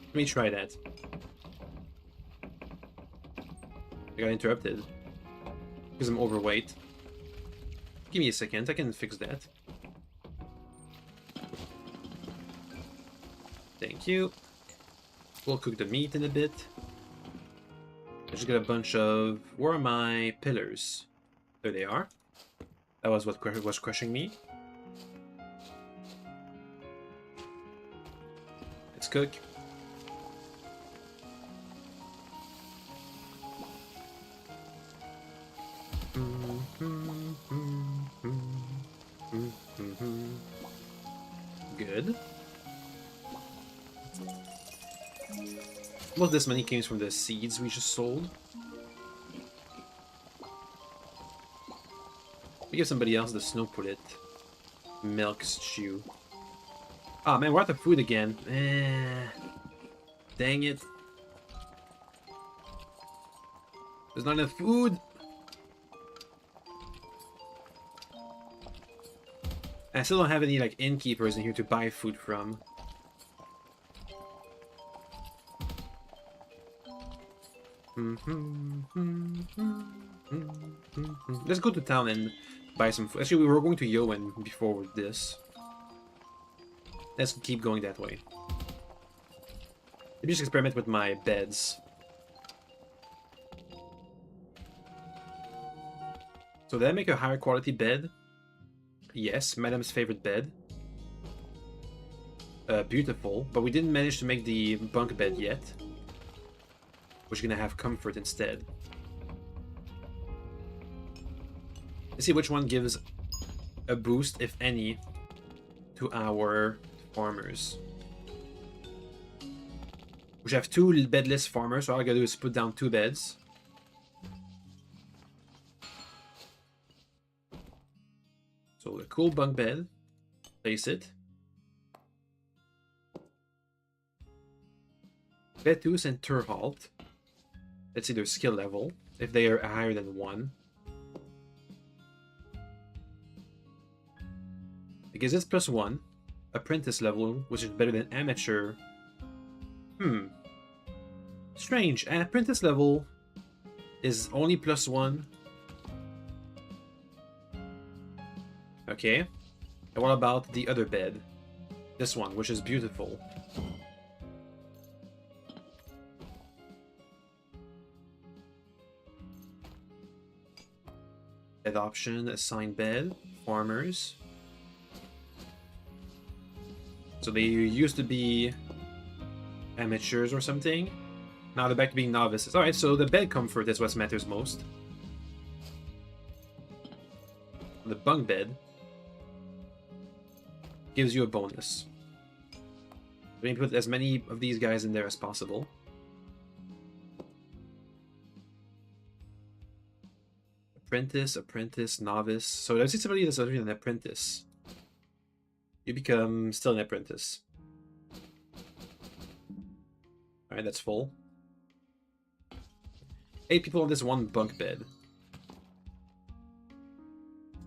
Let me try that. I got interrupted because I'm overweight. Give me a second, I can fix that. Thank you. We'll cook the meat in a bit. I just got a bunch of... Where are my pillars? There they are. That was what was crushing me. Let's cook. Good. Most of this money came from the seeds we just sold. We give somebody else the snow pullet. Milk stew. Ah, man, we're out of food again. Dang it. There's not enough food. I still don't have any, like, innkeepers in here to buy food from. Let's go to town and buy some food. Actually, we were going to Yowen before with this. Let's keep going that way. Let me just experiment with my beds. So did I make a higher quality bed? Yes, Madame's favorite bed. Beautiful, but we didn't manage to make the bunk bed yet. We're gonna have comfort instead. Let's see which one gives a boost, if any, to our farmers. We should have 2 bedless farmers, so all I gotta do is put down 2 beds. So a cool bunk bed. Place it. Betus and Turhalt. Let's see their skill level, if they are higher than 1. Because it's +1. Apprentice level, which is better than amateur. Strange. Apprentice level is only +1. Okay. And what about the other bed? This one, which is beautiful. Bed option, assign bed, farmers. So they used to be amateurs or something. Now they're back to being novices. Alright, so the bed comfort is what matters most. The bunk bed gives you a bonus. We need to put as many of these guys in there as possible. Apprentice, novice. So there's somebody that's already an apprentice. You become still an apprentice. Alright, that's full. 8 people on this one bunk bed.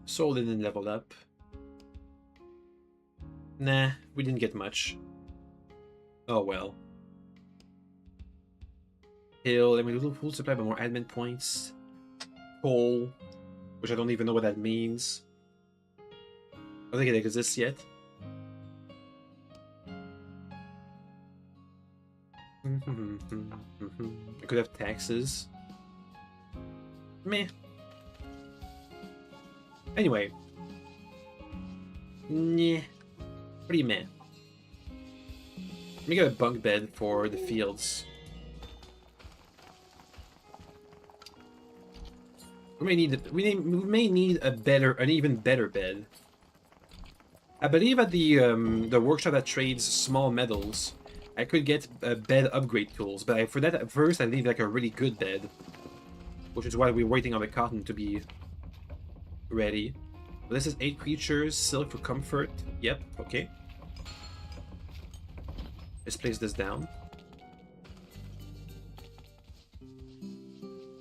Sold in and leveled up. Nah, we didn't get much. Oh well. Hill, and we do full supply but more admin points. Coal, which I don't even know what that means. I don't think it exists yet. I could have taxes. Meh. Anyway. Nah. Pretty meh. Let me get a bunk bed for the fields. We may need an even better bed. I believe at the workshop that trades small metals, I could get bed upgrade tools, but for that at first I need like a really good bed, which is why we're waiting on the cotton to be ready. But this is 8 creatures, silk for comfort. Yep, okay. Let's place this down.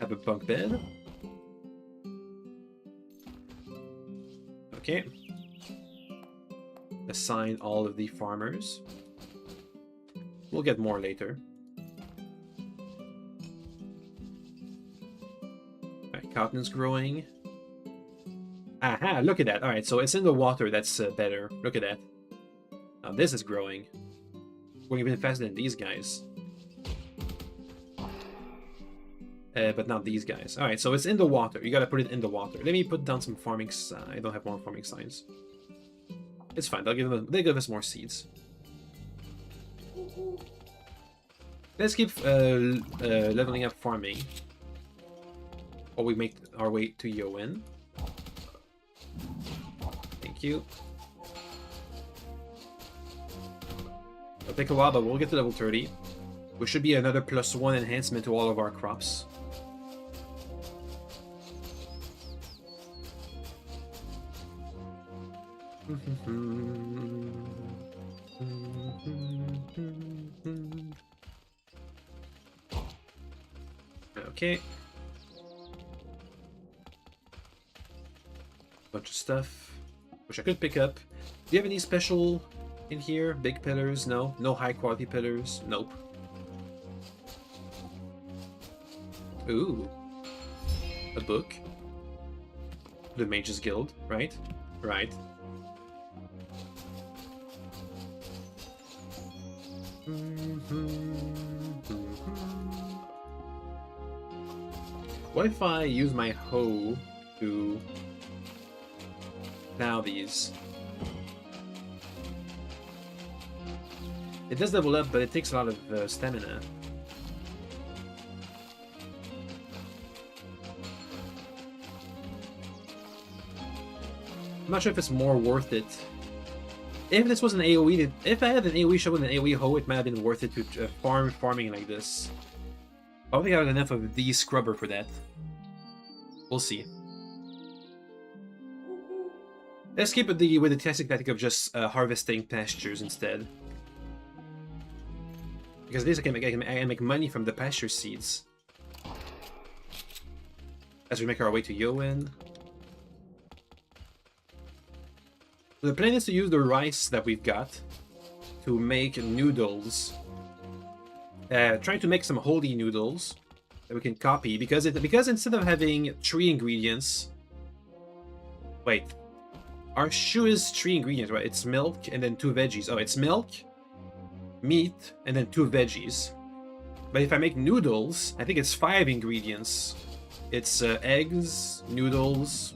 Have a bunk bed. Okay. Assign all of the farmers. We'll get more later. Alright, cotton's growing. Aha, look at that. Alright, so it's in the water that's better. Look at that. Now this is growing. Going even faster than these guys. But not these guys. Alright, so it's in the water. You gotta put it in the water. Let me put down some farming I don't have more farming signs. It's fine. They'll give us more seeds. Let's keep leveling up farming. While we make our way to Yoen. Thank you. It'll take a while, but we'll get to level 30. Which should be another +1 enhancement to all of our crops. Okay. Bunch of stuff, which I could pick up. Do you have any special in here? Big pillars? No. No high quality pillars? Nope. Ooh. A book. The Mage's Guild, right? Right. What if I use my hoe to plow these. It does level up, but it takes a lot of stamina. I'm not sure if it's more worth it. If this was an AoE, if I had an AoE shovel and an AoE hoe, it might have been worth it to farming like this. I don't think I have enough of the scrubber for that. We'll see. Let's keep it with the classic tactic of just harvesting pastures instead. Because at least I can make money from the pasture seeds. As we make our way to Yowen. The plan is to use the rice that we've got to make noodles. Trying to make some holy noodles that we can copy because instead of having 3 ingredients, wait, our shoe is 3 ingredients, right? It's milk and then 2 veggies. Oh, it's milk, meat, and then 2 veggies. But if I make noodles, I think it's 5 ingredients. It's eggs, noodles,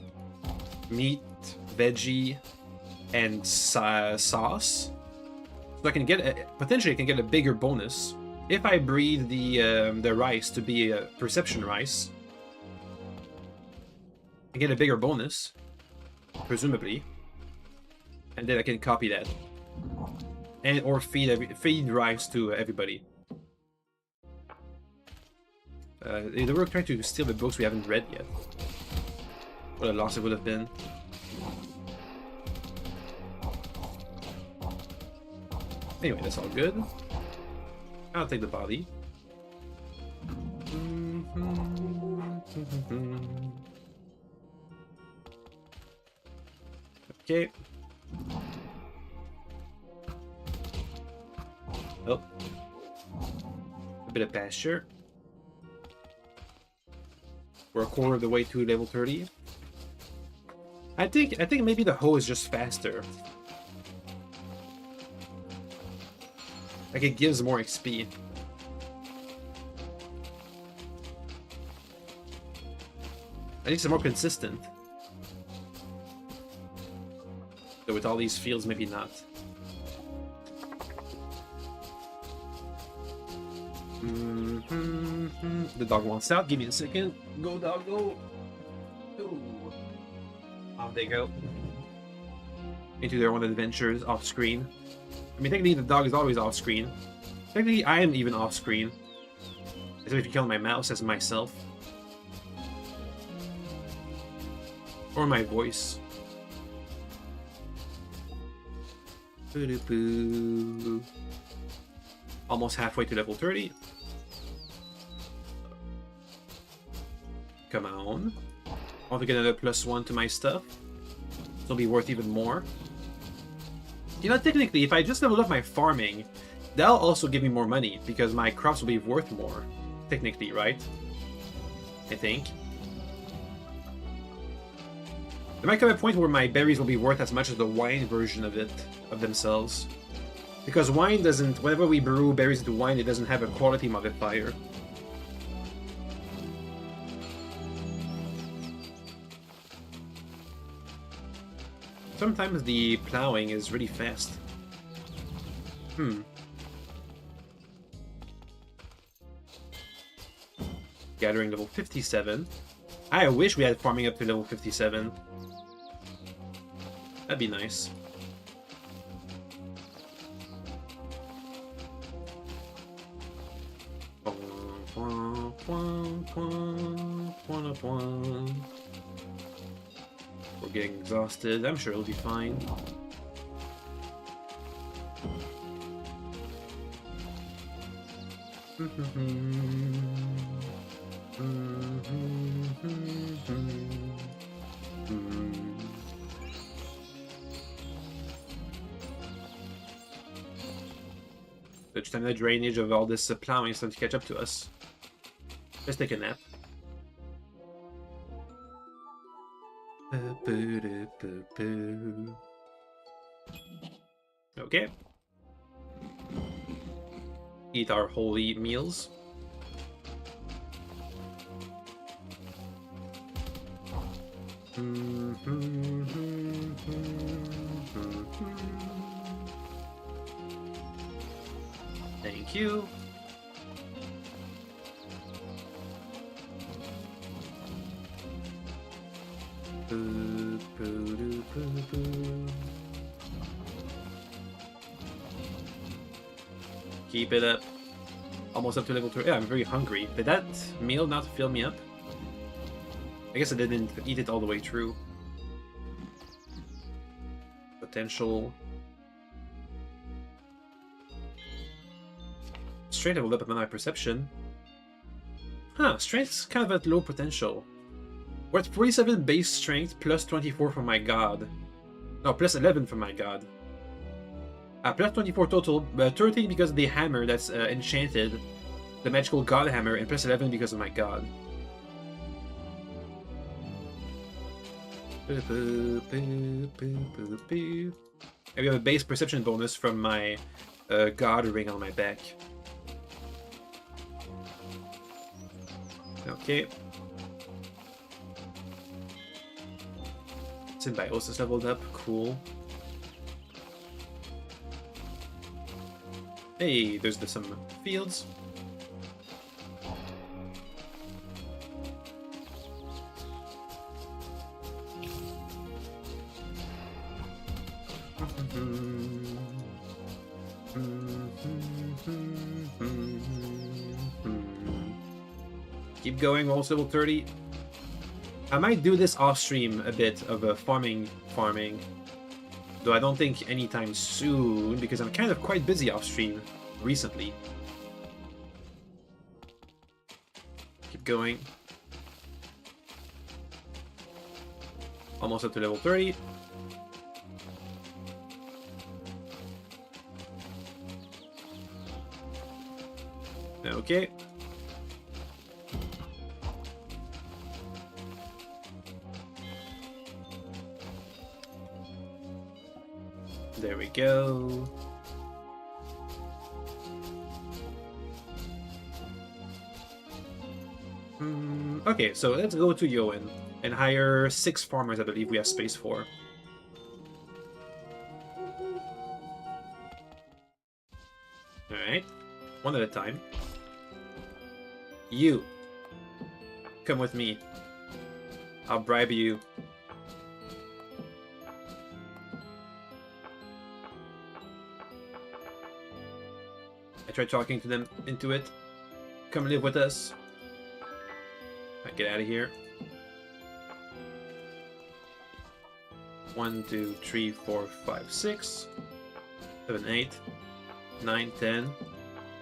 meat, veggie, and sauce. So I can get potentially I can get a bigger bonus if I breed the rice to be a perception rice. I get a bigger bonus, presumably, and then I can copy that and or feed rice to everybody. They were trying to steal the books we haven't read yet. What a loss it would have been. Anyway, that's all good. I'll take the body. Okay. Oh. A bit of pasture. We're a quarter of the way to level 30. I think maybe the hoe is just faster. Like, it gives more XP. I think it's more consistent. So with all these fields, maybe not. The dog wants out. Give me a second. Go, dog, go. Ooh. Off they go. Into their own adventures off screen. I mean, technically the dog is always off screen. Technically I am even off screen. As if you count my mouse as myself. Or my voice. Boo-doo-boo. Almost halfway to level 30. Come on. I want to get another +1 to my stuff. This will be worth even more. You know, technically, if I just level up my farming, that'll also give me more money, because my crops will be worth more. Technically, right? I think. There might come a point where my berries will be worth as much as the wine version of themselves. Because wine doesn't, whenever we brew berries into wine, it doesn't have a quality modifier. Sometimes the plowing is really fast. Gathering level 57. I wish we had farming up to level 57. That'd be nice. We're getting exhausted. I'm sure it'll be fine. The time the drainage of all this plowing is starting to catch up to us. Let's take a nap. Okay. Eat our holy meals. Thank you. Keep it up. Almost up to level 3. Yeah, I'm very hungry. Did that meal not fill me up? I guess I didn't eat it all the way through. Potential. Strength leveled up my perception. Huh, strength's kind of at low potential. We're at 47 base strength, plus 24 for my god. No, plus 11 for my god. Plus 24 total, 30 because of the hammer that's enchanted. The magical god hammer, and plus 11 because of my god. And we have a base perception bonus from my god ring on my back. Okay. Symbiosis leveled up, cool. Hey, there's some fields. Keep going, almost level 30. I might do this off stream a bit of farming, though I don't think anytime soon because I'm kind of quite busy off stream recently. Keep going. Almost up to level 30. Okay. There we go. Okay, so let's go to Yoan and hire 6 farmers, I believe we have space for. Alright, one at a time. You, come with me. I'll bribe you. I tried talking to them into it. Come live with us. Alright, get out of here. 1, 2, 3, 4, 5, 6, 7, 8, 9, 10,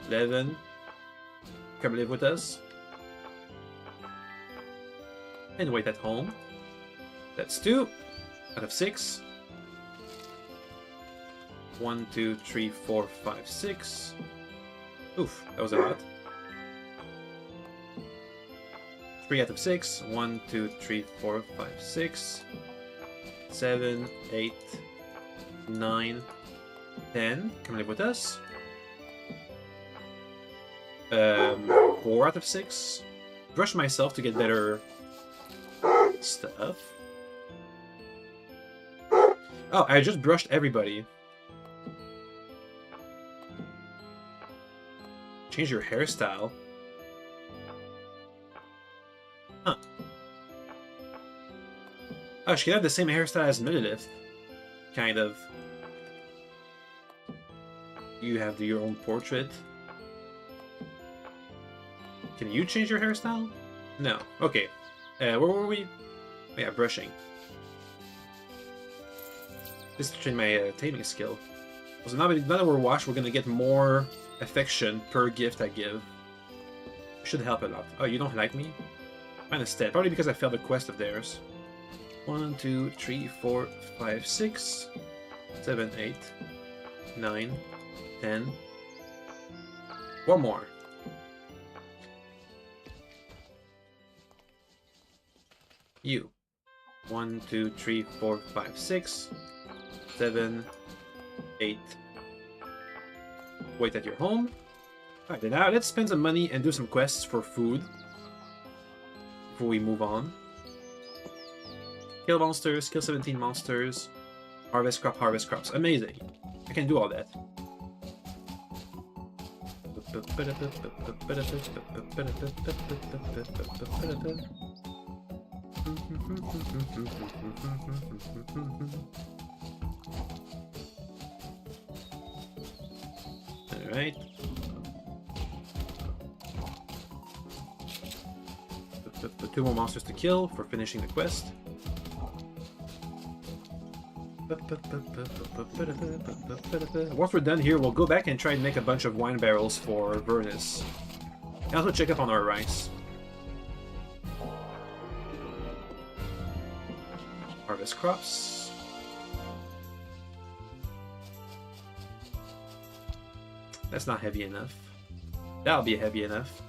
11. Come live with us. And wait at home. That's 2 out of 6. 1, 2, 3, 4, 5, 6. Oof, that was a lot. 3 out of 6. 1, 2, 3, 4, 5, 6. 7, 8, 9, 10. Come live with us. 4 out of 6. Brush myself to get better stuff. Oh, I just brushed everybody. Change your hairstyle. Huh. Oh, she could have the same hairstyle as Millilith. Kind of. You have your own portrait. Can you change your hairstyle? No. Okay. Where were we? Oh, yeah, brushing. This is to train my taming skill. So now that we're washed, we're gonna get more affection per gift I give. Should help a lot. Oh, you don't like me? Mine instead. Probably because I failed a quest of theirs. 1, 2, 3, 4, 5, 6, 7, 8, 9, 10. One more. You. 1, 2, 3, 4, 5, 6, 7, 8. Wait at your home. Alright, then now let's spend some money and do some quests for food before we move on. Kill monsters, kill 17 monsters. Harvest crops. Amazing. I can do all that. Alright. Two more monsters to kill for finishing the quest. Once we're done here, we'll go back and try and make a bunch of wine barrels for Vernus. And also check up on our rice. Harvest crops. That's not heavy enough. That'll be heavy enough.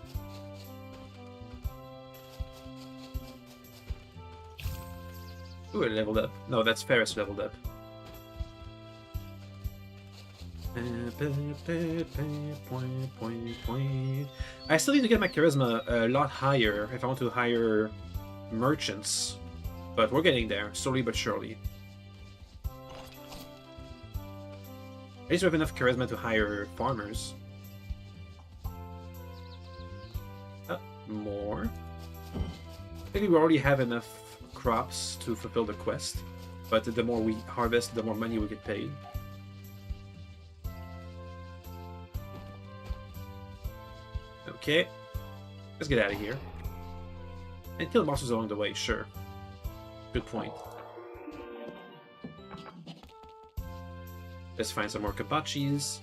Ooh, it leveled up. No, that's Ferris leveled up. I still need to get my charisma a lot higher if I want to hire merchants. But we're getting there, slowly but surely. At least we have enough charisma to hire farmers. More. Maybe we already have enough crops to fulfill the quest, but the more we harvest, the more money we get paid. Okay, let's get out of here. And kill monsters along the way, sure. Good point. Let's find some more kabachis.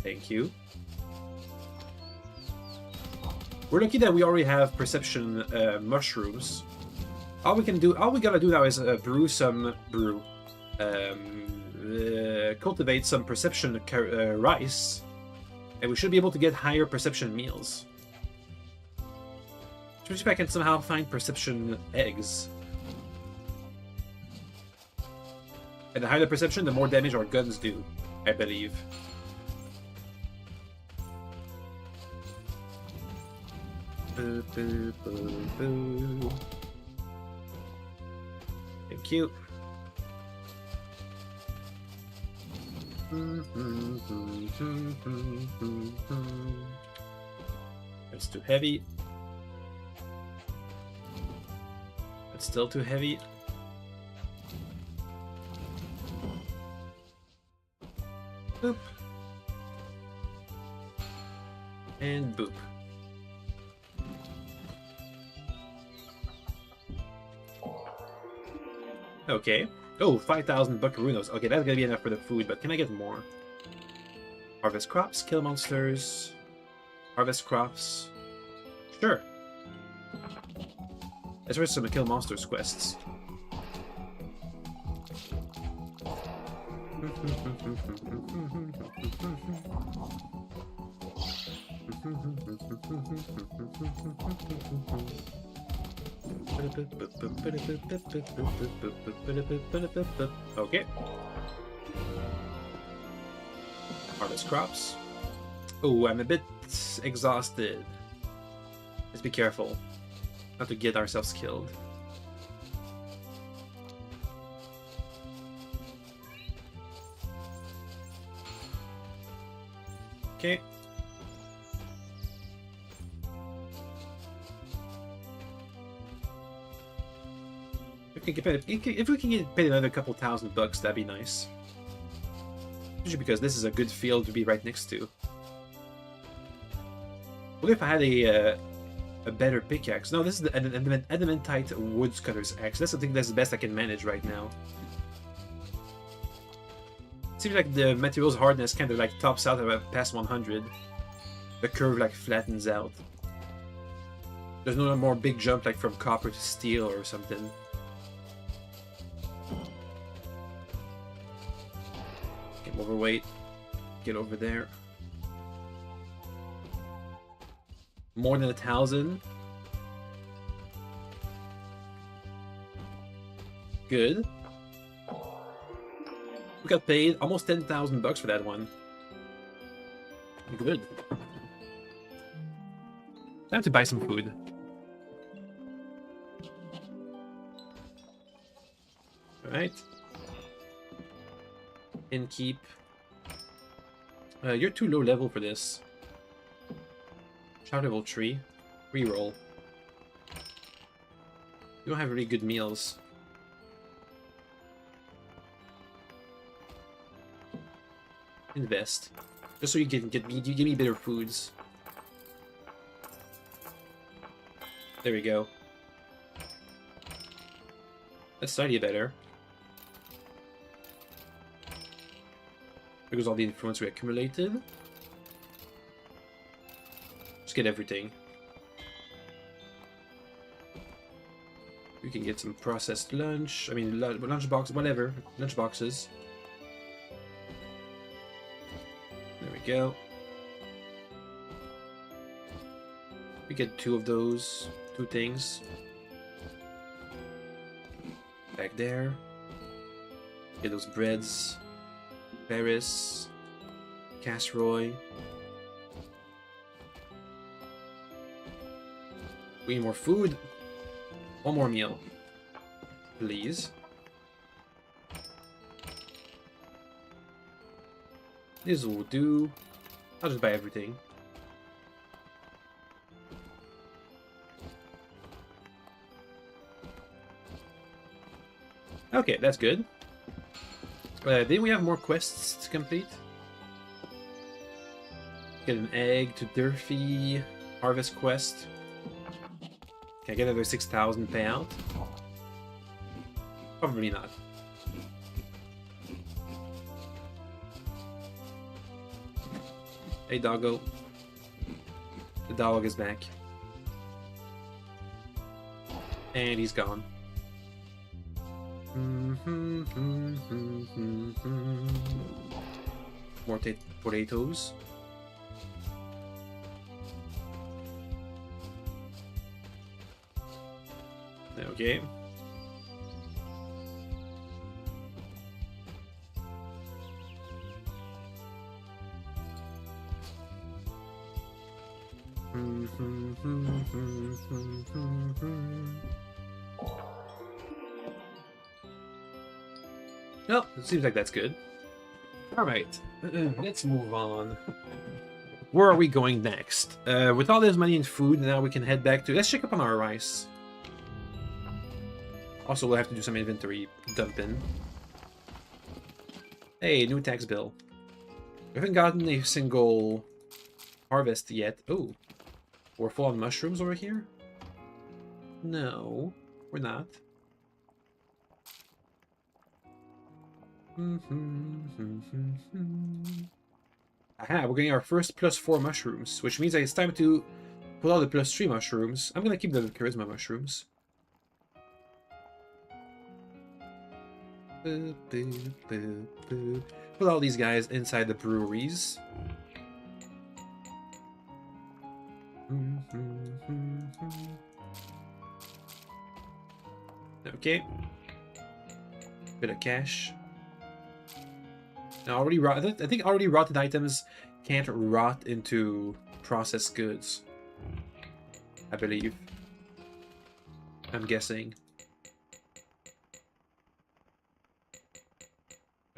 Thank you. We're lucky that we already have perception mushrooms. All we gotta do now is cultivate some perception rice, and we should be able to get higher perception meals. Especially if I can somehow find perception eggs. And the higher the perception, the more damage our guns do, I believe. Thank you. That's too heavy. That's still too heavy. Boop. And boop. Okay. Oh, 5,000 buckaroos. Okay, that's gonna be enough for the food, but can I get more? Harvest crops, kill monsters. Harvest crops. Sure. Let's try some kill monsters quests. Okay. Harvest crops. Oh, I'm a bit exhausted. Let's be careful not to get ourselves killed. Okay. If we can get paid another couple $1,000, that'd be nice. Especially because this is a good field to be right next to. What if I had a better pickaxe? No, this is the adamantite woodcutter's axe. That's the thing that's the best I can manage right now. Seems like the material's hardness kind of like tops out about past 100. The curve like flattens out. There's no more big jump like from copper to steel or something. Get overweight. Get over there. More than 1,000. Good. We got paid almost 10,000 bucks for that one. Good. Time to buy some food. Alright. Innkeep. You're too low level for this. Shout level 3. Reroll. You don't have really good meals. Invest. Just so you can give me better foods. There we go. That's slightly better. Because all the influence we accumulated. Just get everything. We can get some processed lunch. I mean, lunch box, whatever. Lunch boxes. There we go. We get 2 of those. 2 things. Back there. Get those breads. Paris. Casserole. We need more food. 1 more meal. Please. This will do. I'll just buy everything. Okay, that's good. Then we have more quests to complete. Get an egg to Durfee. Harvest quest. Can I get another 6,000 payout? Probably not. Hey, doggo. The dog is back. And he's gone. More potatoes. Okay. Well, it seems like that's good. Alright, let's move on. Where are we going next? With all this money and food, now we can head back to... Let's check up on our rice. Also, we'll have to do some inventory dumping. Hey, new tax bill. We haven't gotten a single harvest yet. Oh, we're full on mushrooms over here? No, we're not. Aha, we're getting our first +4 mushrooms, which means that it's time to pull out the +3 mushrooms. I'm gonna keep the charisma mushrooms. Put all these guys inside the breweries. Okay. Bit of cash. Now, already rotted. I think already rotted items can't rot into processed goods. I believe. I'm guessing.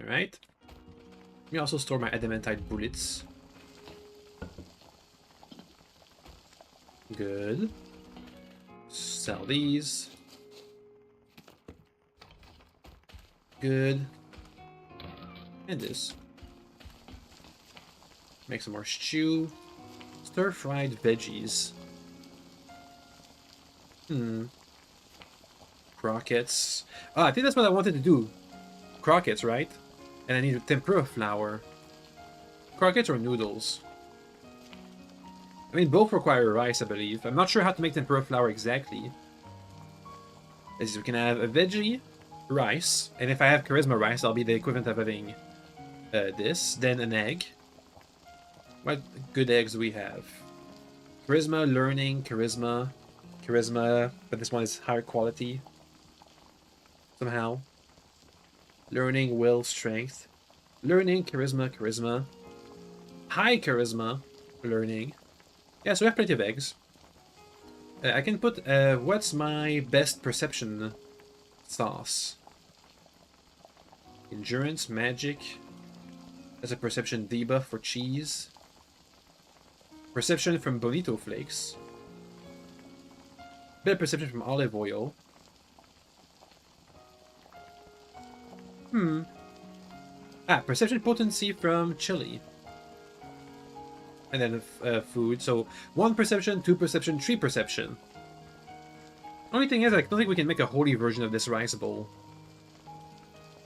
Alright. Let me also store my adamantite bullets. Good. Sell these. Good. And this. Make some more stew. Stir-fried veggies. Croquettes. Ah, I think that's what I wanted to do. Croquettes, right? And I need a tempura flour. Croquettes or noodles? I mean, both require rice, I believe. I'm not sure how to make tempura flour exactly. As we can have a veggie, rice, and if I have charisma rice, I'll be the equivalent of having this, then an egg. What good eggs do we have? Charisma, learning, charisma, but this one is higher quality. Somehow. Learning, will, strength. Learning, charisma. High charisma, learning. Yeah, so we have plenty of eggs. I can put, what's my best perception sauce? Endurance, magic. That's a perception debuff for cheese. Perception from bonito flakes. Bit of perception from olive oil. Perception potency from chili. And then food. So 1 perception, 2 perception, 3 perception. Only thing is, I don't think we can make a holy version of this rice bowl.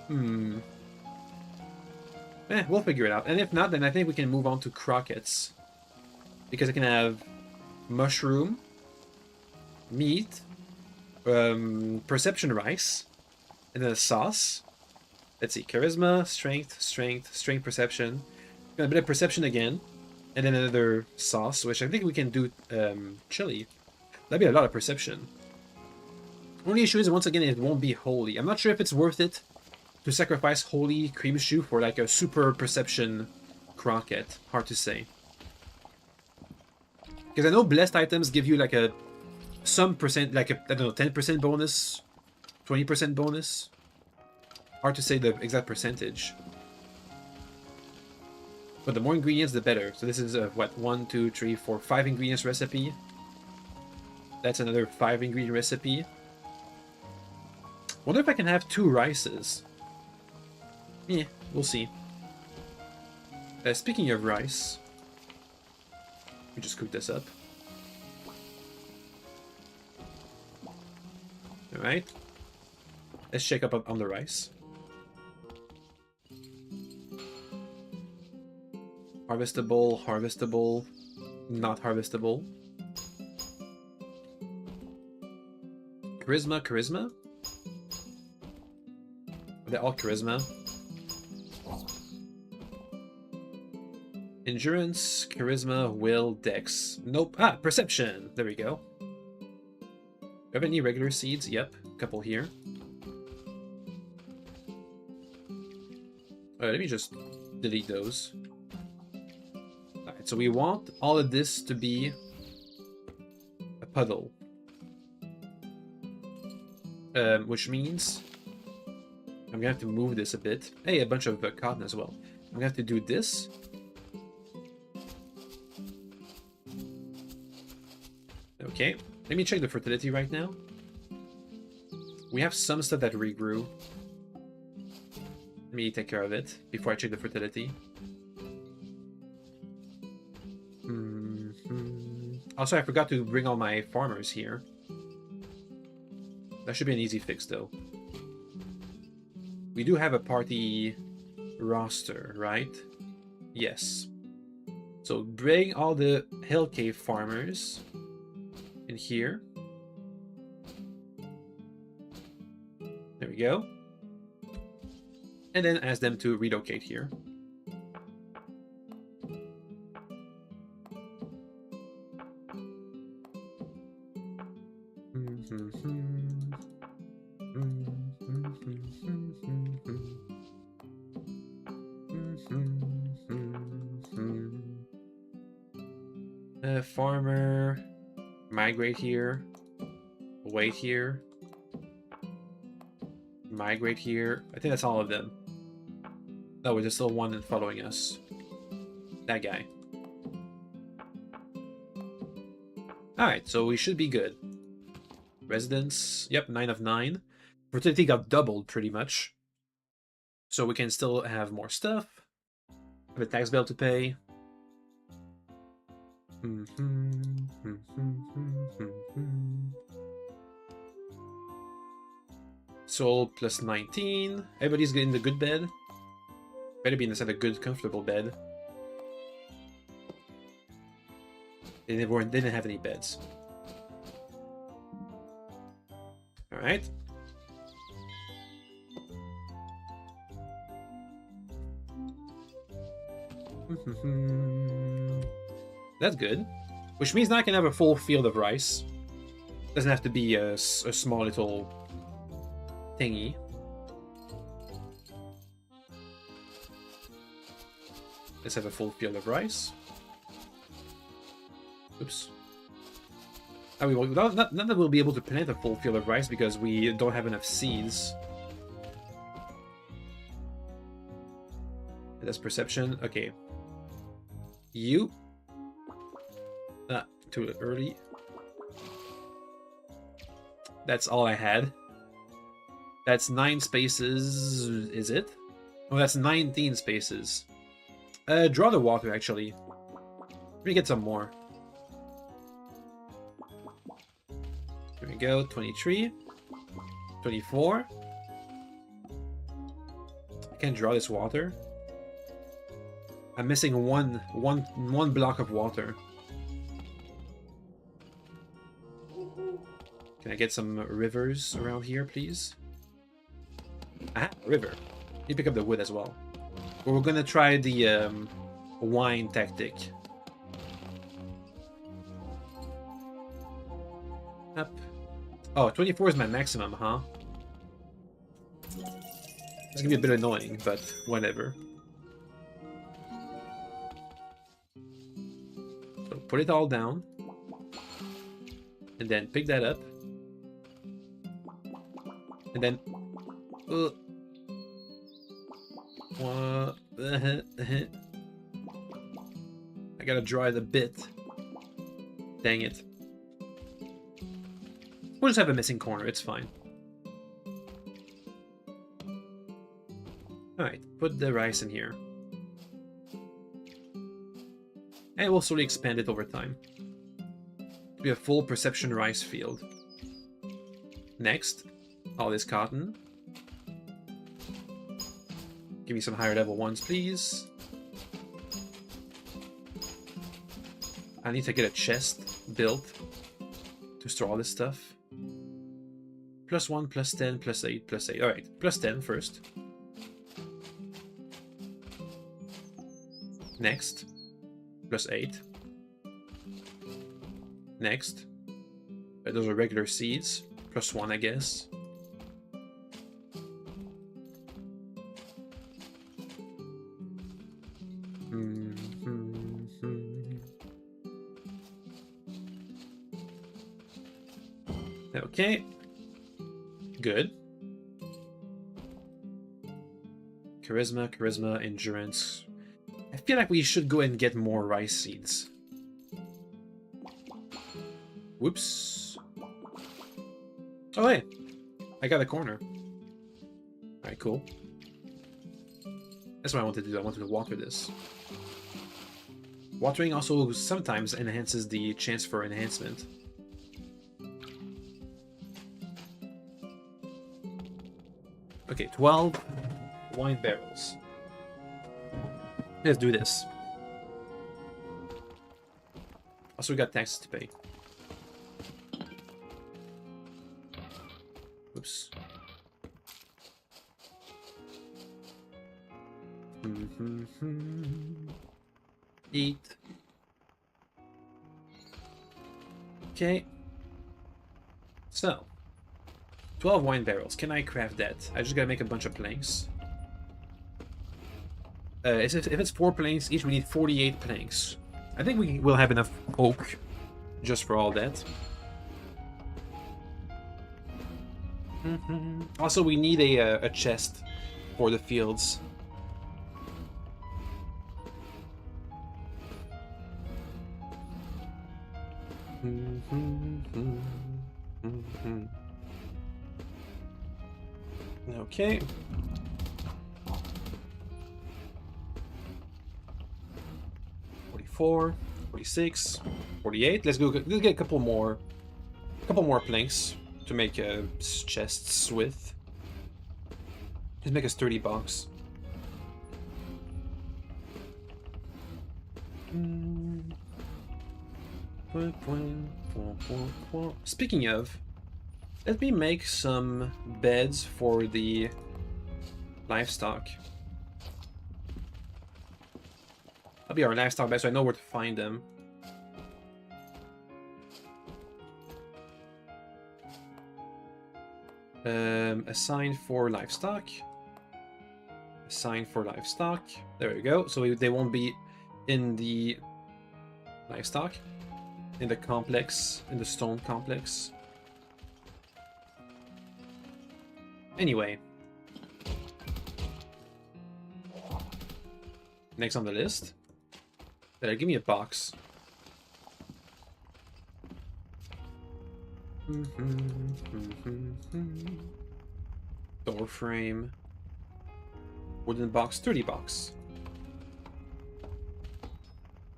We'll figure it out. And if not, then I think we can move on to croquettes. Because I can have mushroom, meat, perception rice, and then a sauce. Let's see, charisma, strength, strength, perception. A bit of perception again, and then another sauce, which I think we can do chili. That'd be a lot of perception. Only issue is, once again, it won't be holy. I'm not sure if it's worth it to sacrifice holy cream chew for like a super perception croquette. Hard to say. Because I know blessed items give you like some percent, like I don't know, 10% bonus, 20% bonus. Hard to say the exact percentage. But the more ingredients, the better. So this is a, what, 1, 2, 3, 4, 5 ingredients recipe. That's another 5 ingredient recipe. Wonder if I can have 2 rices. Yeah, we'll see. Speaking of rice, we just cook this up. Alright. Let's check up on the rice. Harvestable, harvestable, not harvestable. Charisma, charisma? They're all charisma. Endurance, charisma, will, dex. Nope. Ah, perception. There we go. Do you have any regular seeds? Yep. A couple here. Alright, let me just delete those. Alright, so we want all of this to be a puddle. Which means I'm gonna have to move this a bit. Hey, a bunch of cotton as well. I'm gonna have to do this. Okay, let me check the fertility right now. We have some stuff that regrew. Let me take care of it before I check the fertility. Also, I forgot to bring all my farmers here. That should be an easy fix, though. We do have a party roster, right? Yes. So bring all the Hill Cave farmers in here. There we go. And then ask them to relocate here. Farmer, migrate here, wait here, migrate here. I think that's all of them. Oh, there's still one following us. That guy. Alright, so we should be good. Residents, yep, 9 of 9. Fertility got doubled pretty much. So we can still have more stuff. Have a tax bill to pay. Soul plus 19. Everybody's in the good bed. Better be inside a good, comfortable bed. They didn't have any beds. Alright. That's good. Which means now I can have a full field of rice. Doesn't have to be a small little thingy. Let's have a full field of rice. Oops. I mean, not that we'll be able to plant a full field of rice because we don't have enough seeds. That's perception. Okay. You. Ah, too early. That's all I had. That's 9 spaces. Is it? Oh, that's 19 spaces. Draw the water, actually. Let me get some more. Here we go. 23. 24. I can't draw this water. I'm missing one block of water. Can I get some rivers around here, please? Ah, river. You pick up the wood as well. But we're gonna try the wine tactic. Up. Oh, 24 is my maximum, huh? It's gonna be a bit annoying, but whatever. So put it all down. And then pick that up. And then... I gotta draw it a bit. Dang it. We'll just have a missing corner, it's fine. Alright, put the rice in here. And we'll slowly expand it over time. To be a full perception rice field. Next, all this cotton. Give me some higher level ones, please. I need to get a chest built to store all this stuff. +1, +10, +8, +8. Alright, +10 first. Next. +8. Next. Those are regular seeds. +1, I guess. Okay. Good. Charisma, charisma, endurance. I feel like we should go and get more rice seeds. Whoops. Oh, hey. I got a corner. Alright, cool. That's what I wanted to do. I wanted to water this. Watering also sometimes enhances the chance for enhancement. Okay, 12 wine barrels. Let's do this. Also, we got taxes to pay. Oops. Eat. Okay. So. 12 wine barrels. Can I craft that? I just gotta make a bunch of planks. If it's 4 planks each, we need 48 planks. I think we will have enough oak just for all that. Also, we need a chest for the fields. Okay. $44, $46, $48. Let's get a couple more planks to make chests with. Just make a sturdy box. Speaking of, let me make some beds for the livestock. That'll be our livestock bed, so I know where to find them. Assign for livestock. Assign for livestock. There we go. So they won't be in the livestock. In the complex, in the stone complex. Anyway. Next on the list. Give me a box. Door frame. Wooden box, 30 box.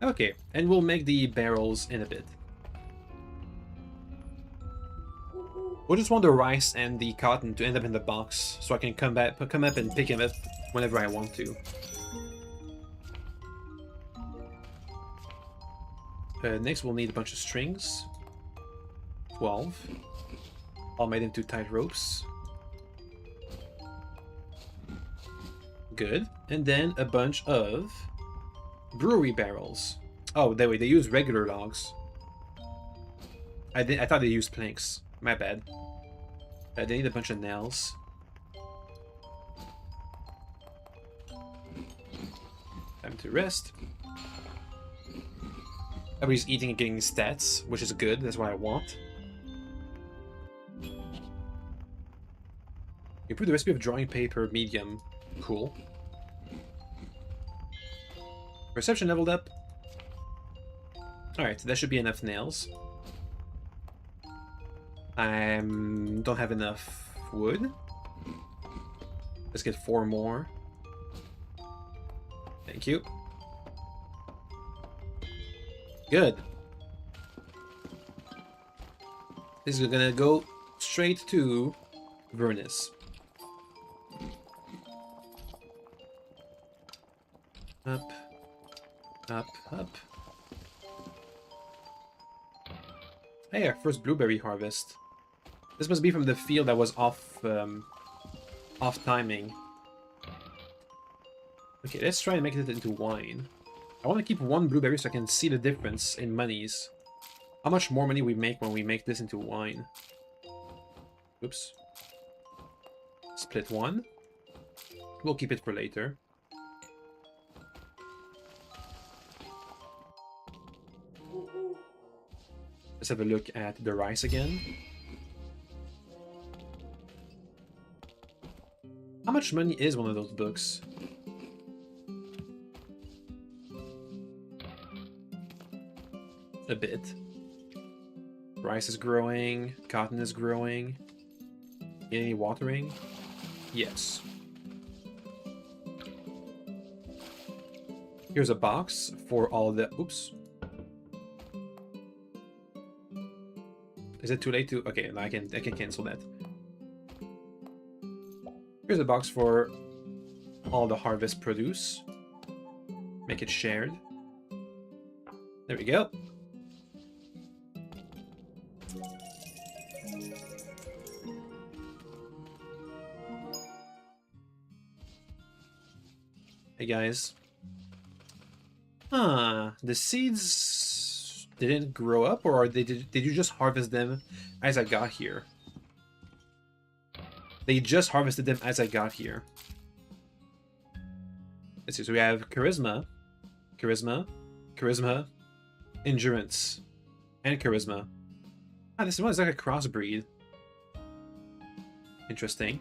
Okay, and we'll make the barrels in a bit. We'll just want the rice and the cotton to end up in the box, so I can come up and pick them up whenever I want to. Next, we'll need a bunch of strings. 12. All made into tight ropes. Good. And then a bunch of brewery barrels. Oh, that way they use regular logs. I thought they used planks. My bad. They need a bunch of nails. Time to rest. Everybody's eating and getting stats, which is good. That's what I want. Improve the recipe of drawing paper, medium. Cool. Perception leveled up. Alright, that should be enough nails. I don't have enough wood. Let's get 4 more. Thank you. Good. This is gonna go straight to Vernus. Up, up, up. Hey, our first blueberry harvest. This must be from the field that was off timing. Okay, let's try and make it into wine. I want to keep 1 blueberry so I can see the difference in monies. How much more money we make when we make this into wine. Oops. Split 1. We'll keep it for later. Let's have a look at the rice again. How much money is one of those books? A bit. Rice is growing, cotton is growing. Any watering? Yes. Here's a box for all the... Oops. Is it too late to... Okay, I can cancel that. Here's a box for all the harvest produce. Make it shared. There we go. Hey guys. The seeds didn't grow up, or did you just harvest them as I got here? They just harvested them as I got here. Let's see, so we have charisma, charisma, charisma, endurance, and charisma. Ah, this one is like a crossbreed. Interesting.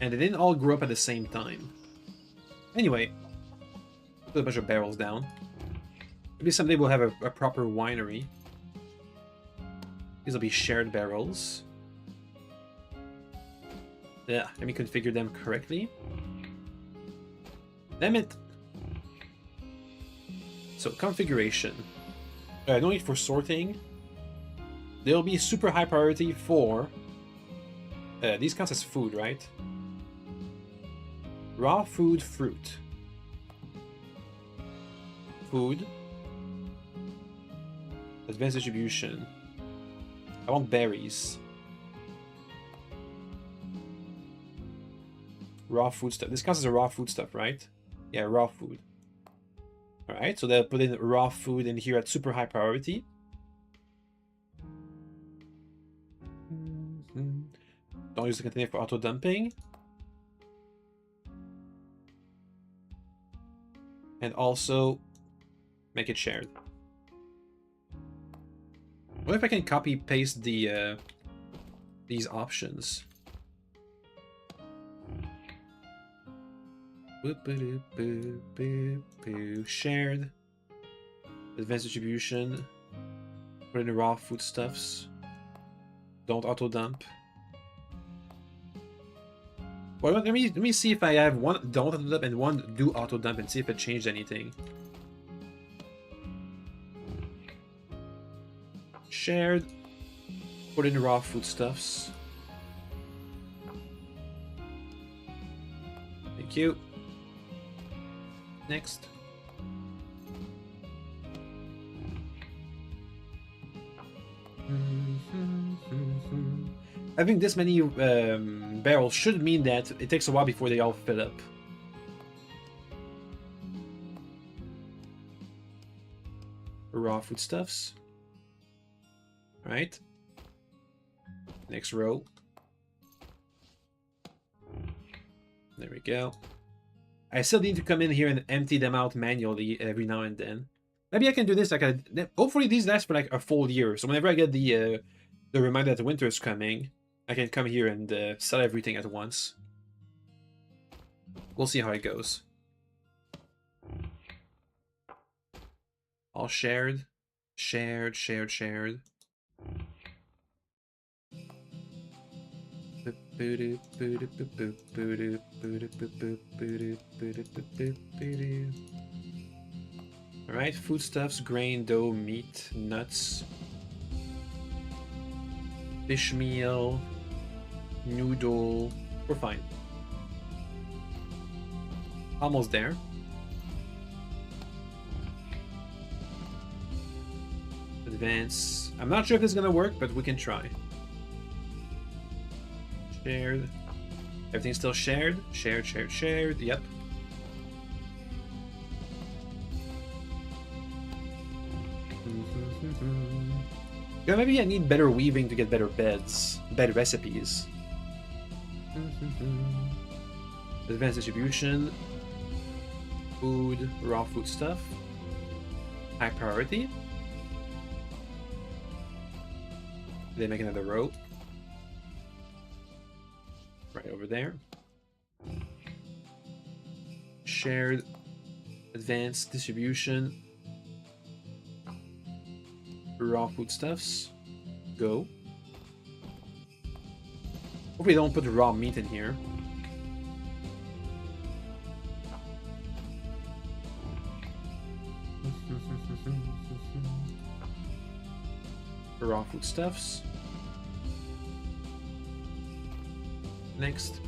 And they didn't all grow up at the same time. Anyway, put a bunch of barrels down. Maybe someday we'll have a proper winery. These will be shared barrels. Yeah, let me configure them correctly. Damn it! So, configuration. No need for sorting. They'll be super high priority for... these counts as food, right? Raw food, fruit. Food. Advanced distribution. I want berries. Raw food stuff. This counts as a raw food stuff, right? Yeah, raw food. Alright, so they'll put in raw food in here at super high priority. Don't use the container for auto dumping. And also make it shared. What if I can copy paste the these options? Shared. Advanced distribution. Put in the raw foodstuffs. Don't auto dump. Well, let me see if I have one don't auto dump and one do auto dump and see if it changed anything. Shared. Put in the raw foodstuffs. Thank you. Next. Having this many barrels should mean that it takes a while before they all fill up. Raw foodstuffs. Right. Next row. There we go. I still need to come in here and empty them out manually every now and then. Maybe I can do this like hopefully these last for like a full year. So whenever I get the reminder that winter is coming, I can come here and sell everything at once. We'll see how it goes. All shared. Shared. Alright, foodstuffs, grain, dough, meat, nuts, fish meal, noodle. We're fine. Almost there. Advance. I'm not sure if this is gonna work, but we can try. Shared. Everything's still shared. Shared. Yep. Yeah, maybe I need better weaving to get better beds. Better recipes. Advanced distribution. Food. Raw food stuff. High priority. They make another row. Right over there. Shared. Advanced distribution. Raw foodstuffs. Go. Hope we don't put raw meat in here. Raw foodstuffs. Next.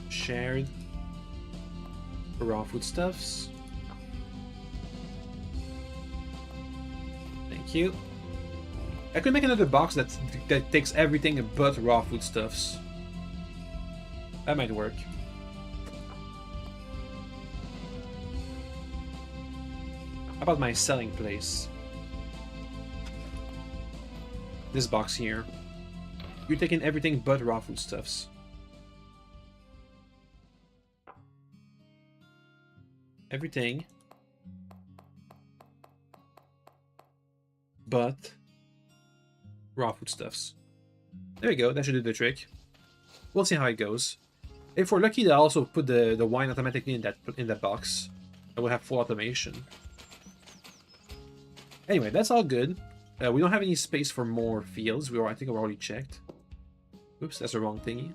Shared. Raw foodstuffs. Thank you. I could make another box that takes everything but raw foodstuffs. That might work. How about my selling place? This box here. You're taking everything but raw foodstuffs. Everything but raw foodstuffs. There you go, that should do the trick. We'll see how it goes. If we're lucky, they'll also put the wine automatically in that box. And we'll have full automation. Anyway, that's all good. We don't have any space for more fields. I think we already checked. Oops, that's the wrong thingy.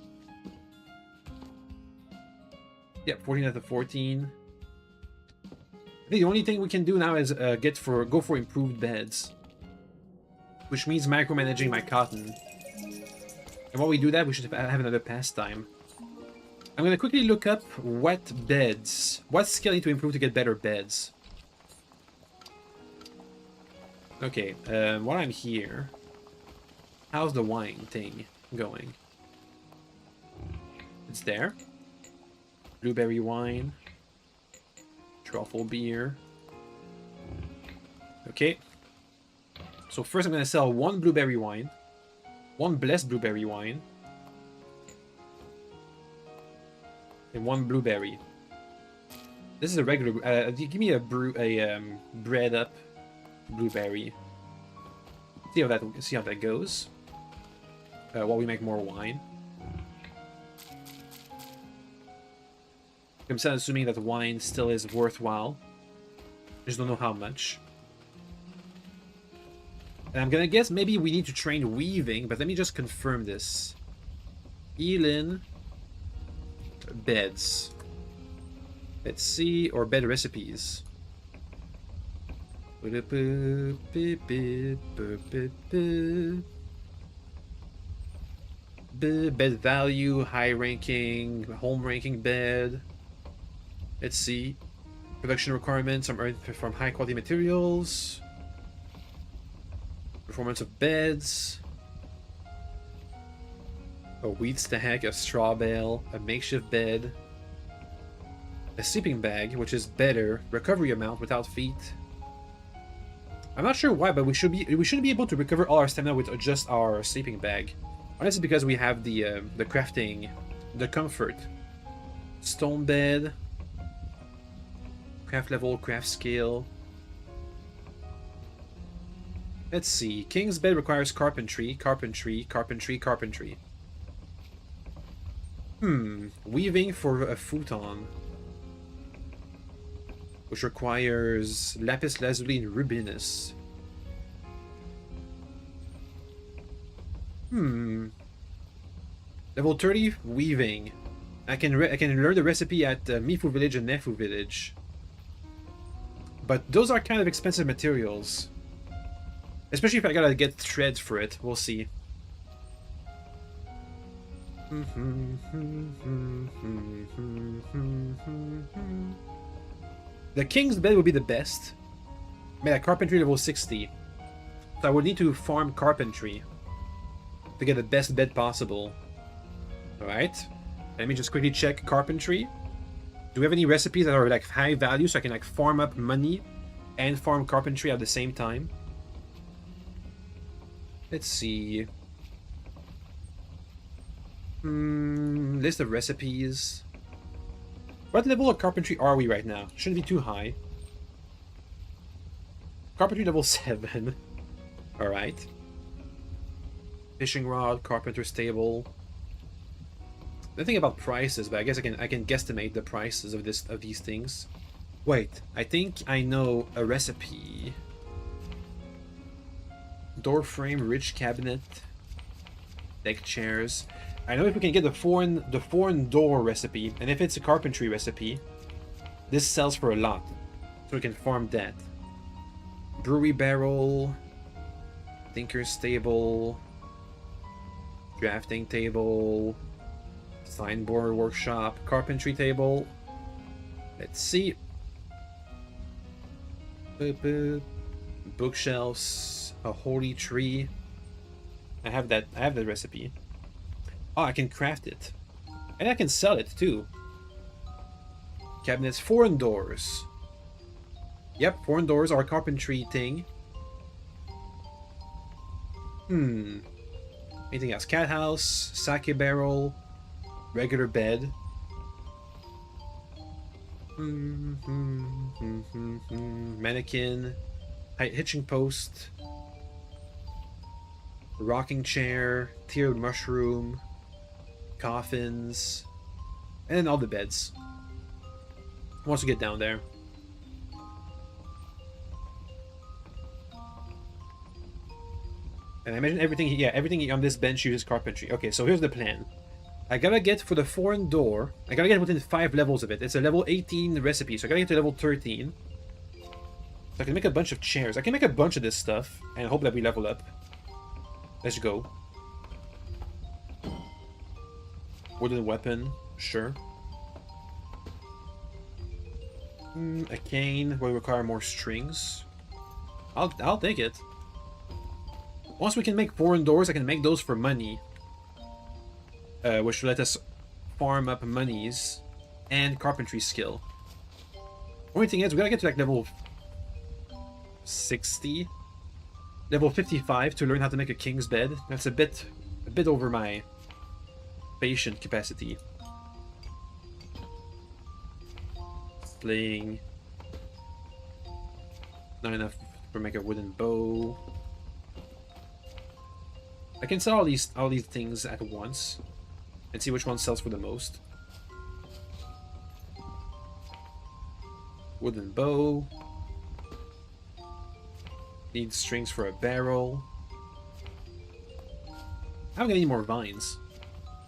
Yep, 14 out of 14. I think the only thing we can do now is go for improved beds. Which means micromanaging my cotton. And while we do that, we should have another pastime. I'm going to quickly look up what skill I need to improve to get better beds. Okay, while I'm here, how's the wine thing going? It's there. Blueberry wine. Truffle beer. Okay. So first I'm going to sell one blueberry wine. One blessed blueberry wine. And one blueberry. This is a regular... give me a bread up blueberry. See how that goes. While we make more wine. I'm still assuming that wine still is worthwhile. I just don't know how much. And I'm gonna guess maybe we need to train weaving, but let me just confirm this. Elin. Beds. Let's see, or bed recipes. Bed value, high ranking, home ranking bed. Let's see. Production requirements from high quality materials. Performance of beds. A wheat stack, a straw bale, a makeshift bed. A sleeping bag, which is better. Recovery amount without feet. I'm not sure why, but we shouldn't be able to recover all our stamina with just our sleeping bag. Unless it's because we have the crafting, the comfort. Stone bed. Craft level, craft skill. Let's see. King's bed requires carpentry, carpentry, carpentry, carpentry. Weaving for a futon. Which requires lapis lazuli and rubinus. Level 30 weaving. I can learn the recipe at Mifu village and Nefu village. But those are kind of expensive materials. Especially if I gotta get threads for it. We'll see. The king's bed would be the best. Made at carpentry level 60. So I would need to farm carpentry to get the best bed possible. Alright. Let me just quickly check carpentry. Do we have any recipes that are like high value so I can like farm up money and farm carpentry at the same time? Let's see. List of recipes. What level of carpentry are we right now? Shouldn't be too high. Carpentry level 7. Alright. Fishing rod, carpenter's table. Nothing about prices, but I guess I can guesstimate the prices of these things. Wait, I think I know a recipe. Door frame, rich cabinet, deck chairs. I know if we can get the foreign door recipe, and if it's a carpentry recipe, this sells for a lot, so we can farm that. Brewery barrel, tinker's table, drafting table, signboard workshop, carpentry table. Let's see. Boop, boop. Bookshelves, a holy tree. I have the recipe. Oh, I can craft it. And I can sell it too. Cabinets, foreign doors. Yep, foreign doors are a carpentry thing. Anything else? Cat house, sake barrel, regular bed. Mannequin, hitching post, rocking chair, tiered mushroom, coffins, and then all the beds. Once we get down there. And I imagine everything on this bench uses carpentry. Okay, so here's the plan. I gotta get, for the foreign door, I gotta get within 5 levels of it. It's a level 18 recipe, so I gotta get to level 13. So I can make a bunch of chairs. I can make a bunch of this stuff, and hope that we level up. Let's go. Wooden weapon, sure. A cane will require more strings. I'll take it. Once we can make foreign doors, I can make those for money. Which will let us farm up monies and carpentry skill. Only thing is, we gotta get to like level 60, level 55 to learn how to make a king's bed. That's a bit over my patient capacity. Sling. Not enough to make a wooden bow. I can sell all these things at once and see which one sells for the most. Wooden bow. Need strings for a barrel. I don't get any more vines.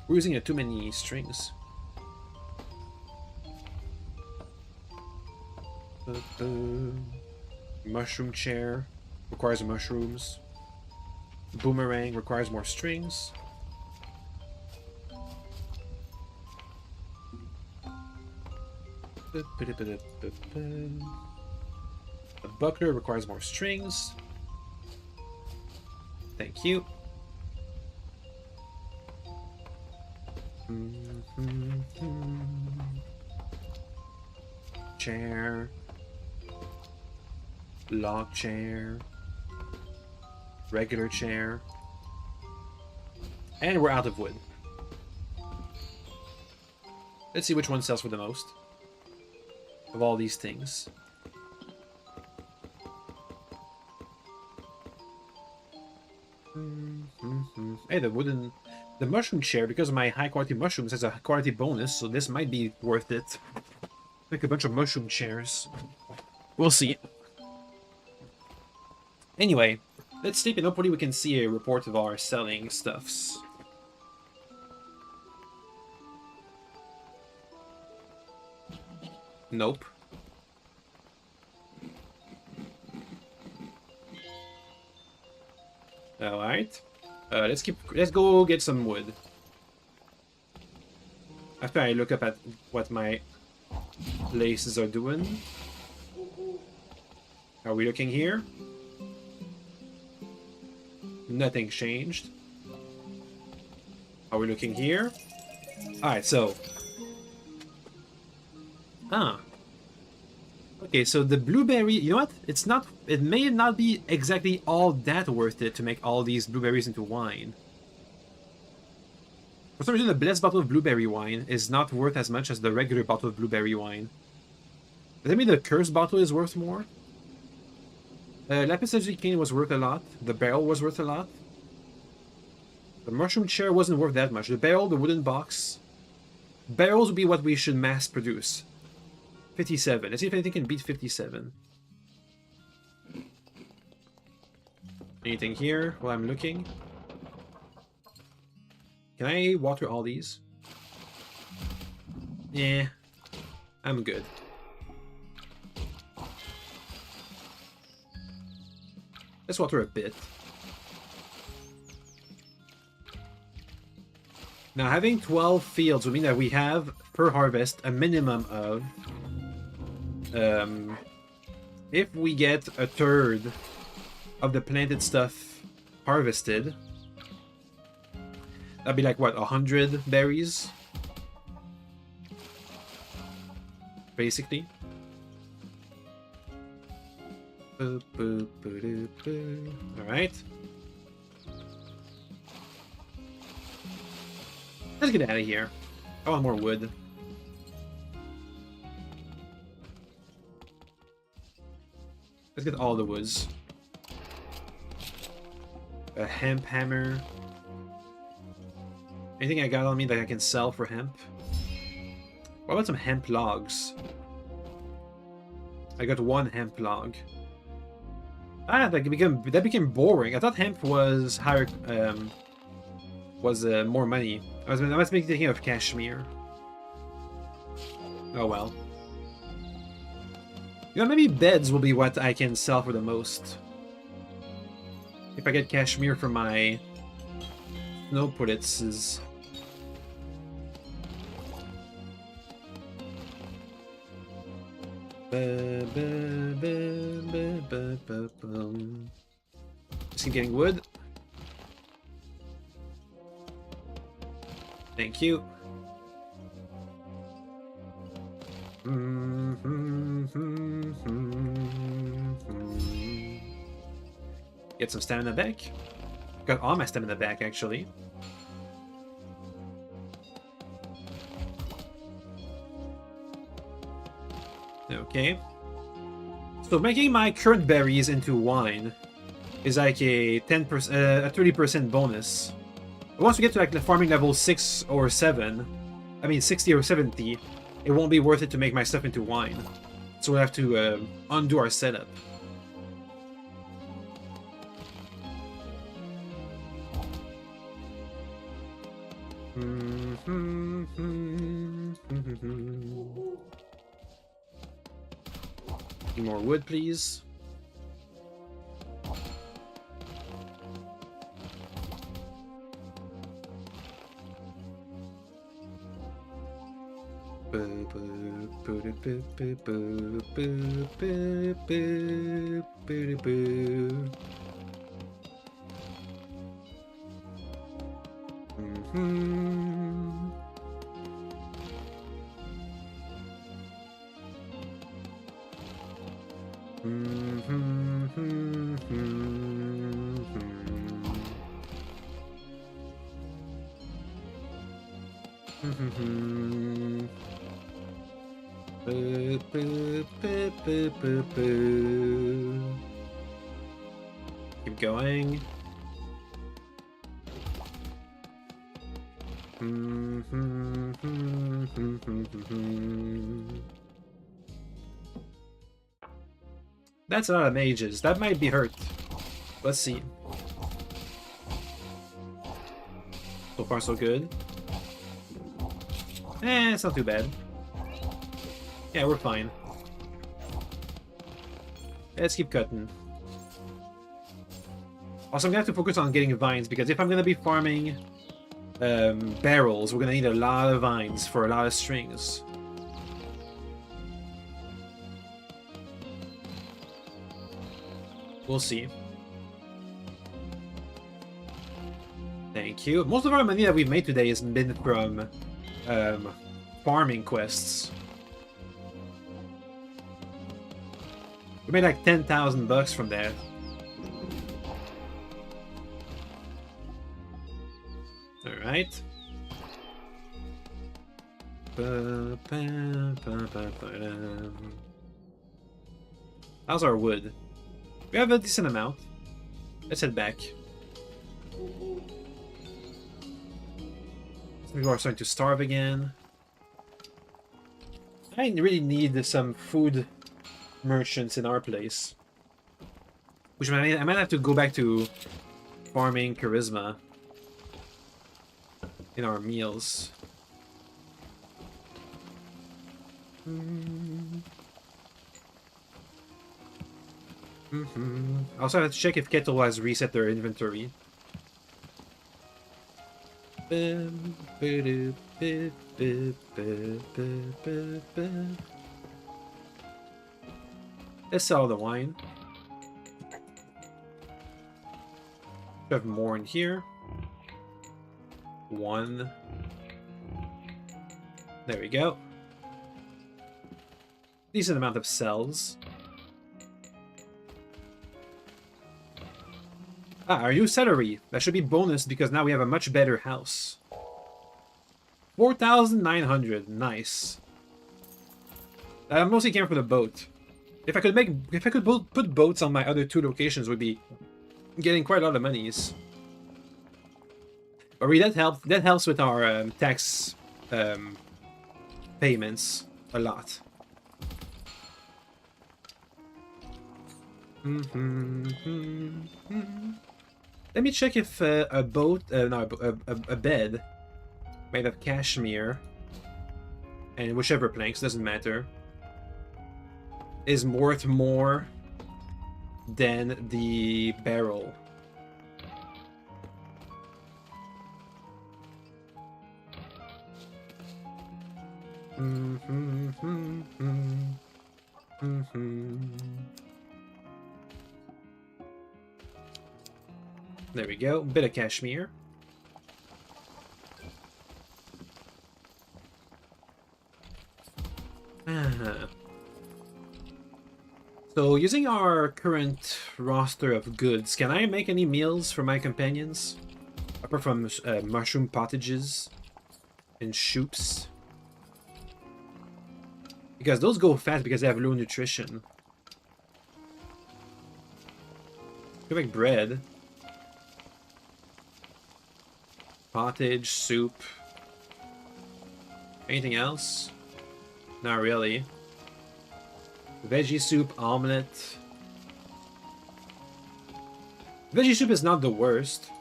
We're using too many strings. Mushroom chair requires mushrooms. Boomerang requires more strings. A buckler requires more strings. Thank you. Chair. Log chair. Regular chair. And we're out of wood. Let's see which one sells for the most of all these things. Hey, the mushroom chair, because of my high quality mushrooms, has a quality bonus, so this might be worth it. Like a bunch of mushroom chairs. We'll see. Anyway, let's sleep and hopefully we can see a report of our selling stuffs. Nope. Alright. Let's go get some wood. After I look up at what my places are doing. Are we looking here? Nothing changed. Are we looking here? Alright, so. Okay, so the blueberry, you know what? It may not be exactly all that worth it to make all these blueberries into wine. For some reason, the blessed bottle of blueberry wine is not worth as much as the regular bottle of blueberry wine. Does that mean the cursed bottle is worth more? Lapis lazuli was worth a lot. The barrel was worth a lot. The mushroom chair wasn't worth that much. The barrel, the wooden box. Barrels would be what we should mass produce. 57. Let's see if anything can beat 57. Anything here while I'm looking? Can I water all these? Yeah, I'm good. Let's water a bit. Now, having 12 fields would mean that we have, per harvest, a minimum of... if we get a third of the planted stuff harvested, that'd be like, what, 100 berries? Basically. Alright. Let's get out of here. I want more wood. Let's get all the woods. A hemp hammer. Anything I got on me that I can sell for hemp? What about some hemp logs? I got one hemp log. Ah, that became boring. I thought hemp was higher, more money. I was thinking of cashmere. Oh well. You know, maybe beds will be what I can sell for the most. If I get cashmere for my snow pullets. Just keep getting wood. Thank you. Get some stamina back. Got all my stamina back, actually. Okay. So making my current berries into wine is like a 10%, a 30% bonus. Once we get to like the farming level 6 or 7, I mean 60 or 70, it won't be worth it to make my stuff into wine. So we'll have to undo our setup. Any more wood, please? Keep going. That's a lot of mages. That might be hurt. Let's see. So far, so good. It's not too bad. Yeah, we're fine. Let's keep cutting. Also, I'm gonna have to focus on getting vines, because if I'm gonna be farming barrels, we're gonna need a lot of vines for a lot of strings. We'll see. Thank you. Most of our money that we've made today has been from farming quests. We made like 10,000 bucks from that. All right. How's our wood? We have a decent amount. Let's head back. People are starting to starve again. I really need some food merchants in our place. Which I might have to go back to farming charisma in our meals. I also have to check if Kettle has reset their inventory. Let's sell the wine. We have more in here. One. There we go. Decent amount of cells. Ah, our new celery. That should be bonus because now we have a much better house. 4,900. Nice. Mostly came for the boat. If I could put boats on my other two locations, we'd be getting quite a lot of monies. But really, that helps with our tax payments a lot. Let me check if a bed made of cashmere and whichever planks, doesn't matter, is worth more than the barrel. There we go, bit of cashmere. So, using our current roster of goods, can I make any meals for my companions? Apart from mushroom pottages and soups. Because those go fast because they have low nutrition. You can make bread. Pottage, soup. Anything else? Not really. Veggie soup, omelet. Veggie soup is not the worst.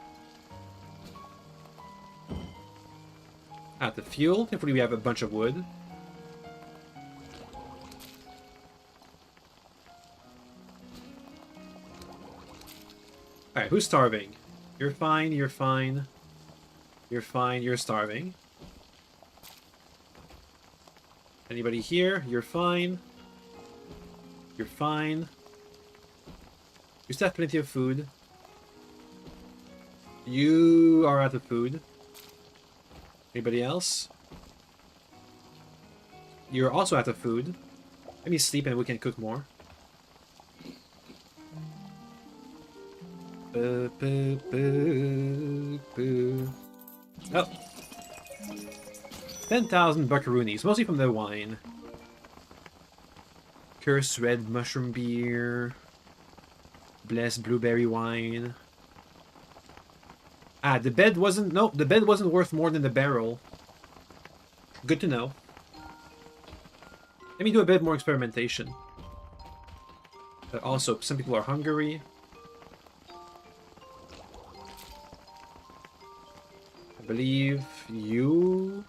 The fuel. Thankfully we have a bunch of wood. Alright, who's starving? You're fine, you're fine. You're fine, you're starving. Anybody here? You're fine. You're fine. You still have plenty of food. You are out of food. Anybody else? You're also out of food. Let me sleep and we can cook more. Oh. 10,000 buckaroonies, mostly from the wine. Cursed red mushroom beer. Blessed blueberry wine. The bed wasn't... Nope, the bed wasn't worth more than the barrel. Good to know. Let me do a bit more experimentation. Also, some people are hungry. I believe you...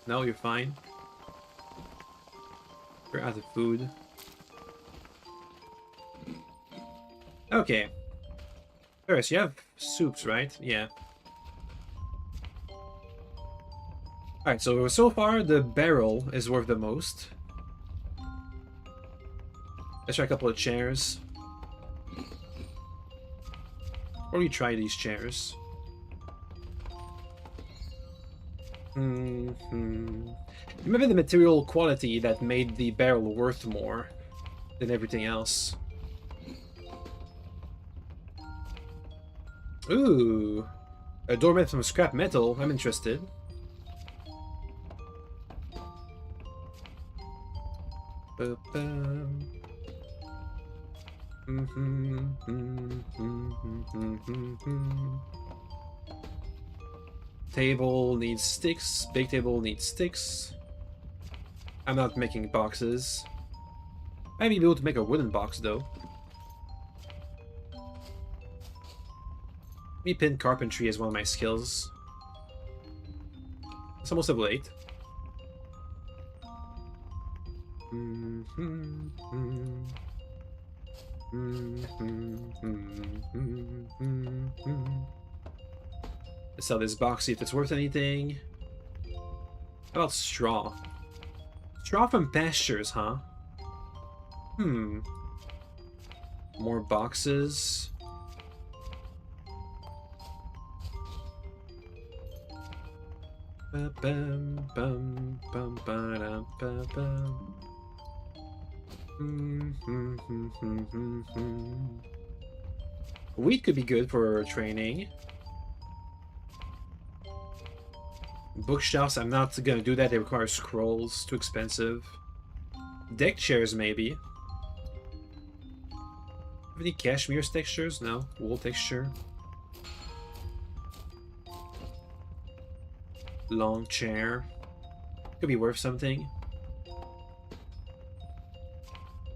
No, you're fine. You're out of food. Okay. First, you have soups, right? Yeah. Alright, so far the barrel is worth the most. Let's try a couple of chairs. Or you try these chairs. Maybe the material quality that made the barrel worth more than everything else. Ooh, a doormat from scrap metal. I'm interested. Table needs sticks. Big table needs sticks. I'm not making boxes. I may be able to make a wooden box though. Me pin carpentry as one of my skills. It's almost of late. Let's sell this box, see if it's worth anything. How about straw? Straw from pastures, huh? More boxes. Wheat could be good for training. Bookshelves, I'm not gonna do that. They require scrolls. Too expensive. Deck chairs, maybe. Have any cashmere textures? No. Wool texture. Long chair. Could be worth something.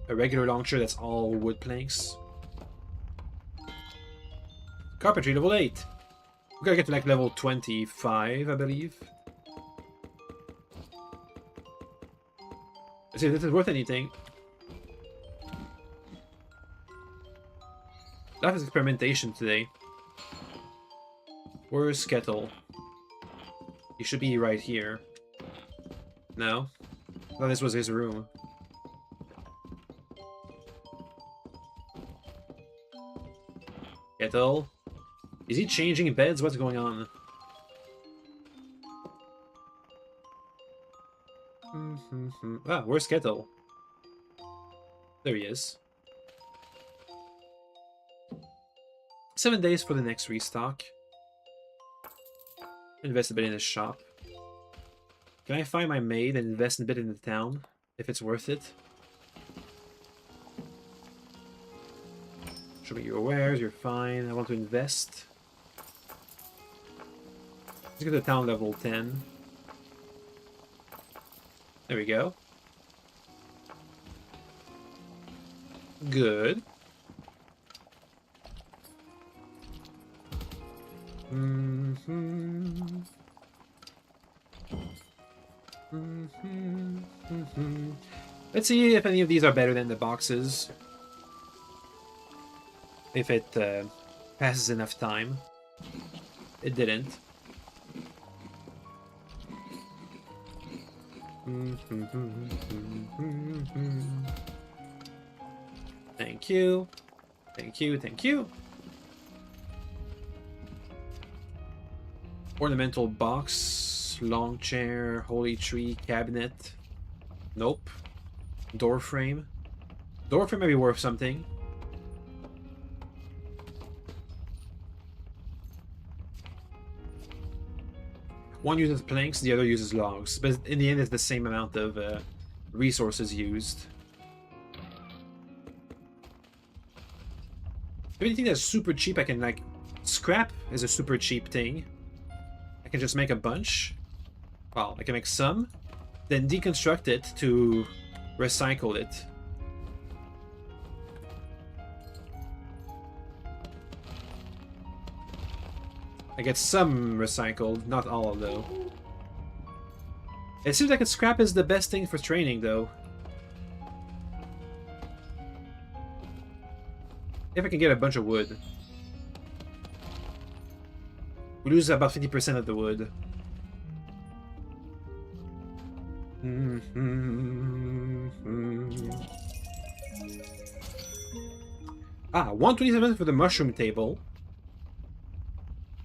A regular long chair that's all wood planks. Carpentry level 8. We gotta get to like level 25, I believe. Let's see if this is worth anything. That is experimentation today. Where's Kettle? He should be right here. No? I thought this was his room. Kettle? Is he changing beds? What's going on? Ah, where's Kettle? There he is. 7 days for the next restock. Invest a bit in the shop. Can I find my maid and invest a bit in the town? If it's worth it? Show me your wares, you're fine. I want to invest. Let's get to town level 10. There we go. good. Mm-hmm. Mm-hmm. Mm-hmm. Let's see if any of these are better than the boxes. If it passes enough time. It didn't. Thank you. Thank you, thank you. Ornamental box, long chair, holy tree, cabinet. Nope. Door frame. Door frame may be worth something. One uses planks, the other uses logs, but in the end it's the same amount of resources used. Anything that's super cheap I can, like, scrap is a super cheap thing. I can just make a bunch. Well, I can make some, then deconstruct it to recycle it. I get some recycled, not all though. It seems like scrap is the best thing for training though. If I can get a bunch of wood. We lose about 50% of the wood. Ah, 127 for the mushroom table.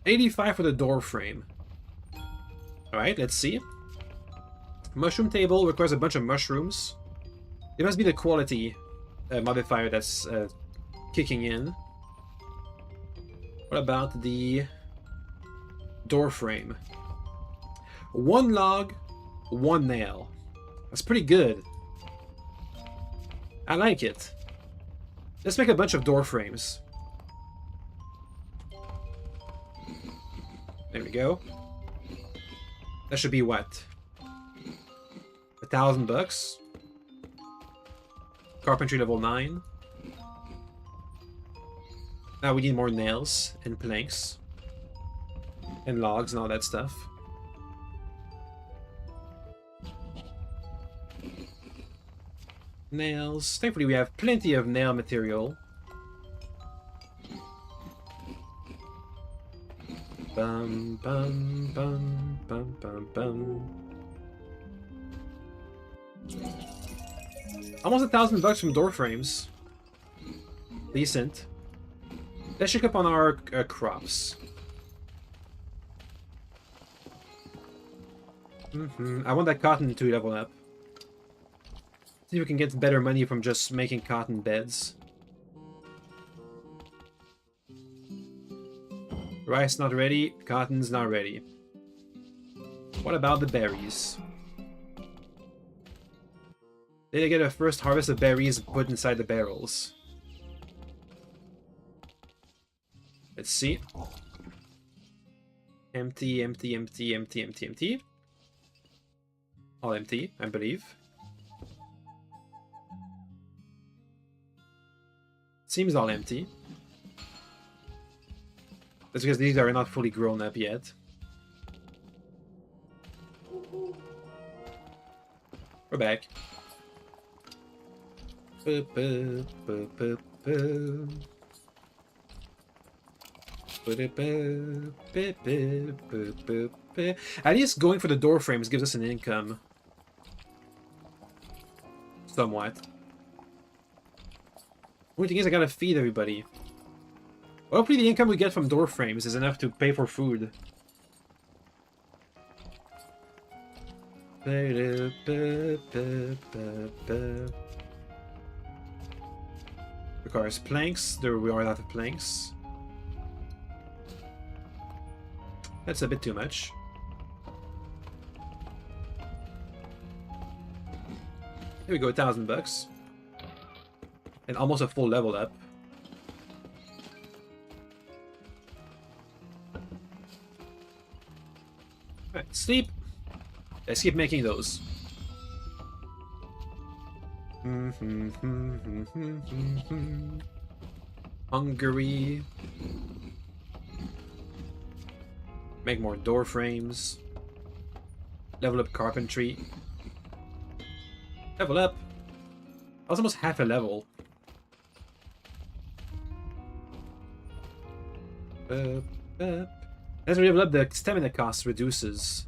85 for the door frame. Alright, let's see. Mushroom table requires a bunch of mushrooms. It must be the quality modifier that's kicking in. What about the door frame? 1 log, 1 nail. That's pretty good. I like it. Let's make a bunch of door frames. There we go. That should be what? $1,000? Carpentry level 9. Now we need more nails and planks. And logs and all that stuff. Nails. Thankfully we have plenty of nail material. Bum bum bum bum bum bum. Almost $1,000 from door frames. Decent. Let's check up on our crops. I want that cotton to level up. See if we can get better money from just making cotton beds. Rice not ready, cotton's not ready. What about the berries? Did I get a first harvest of berries put inside the barrels? Let's see. Empty, empty, empty, empty, empty, empty. All empty, I believe. Seems all empty. That's because these are not fully grown up yet. We're back. At least going for the door frames gives us an income. Somewhat. Only thing is I gotta feed everybody. Hopefully the income we get from door frames is enough to pay for food. Requires planks. There we are out of planks. That's a bit too much. Here we go, $1,000. And almost a full level up. Alright, sleep. Let's keep making those. Hungary. Make more door frames. Level up carpentry. Level up. That's almost half a level. As we level up, the stamina cost reduces.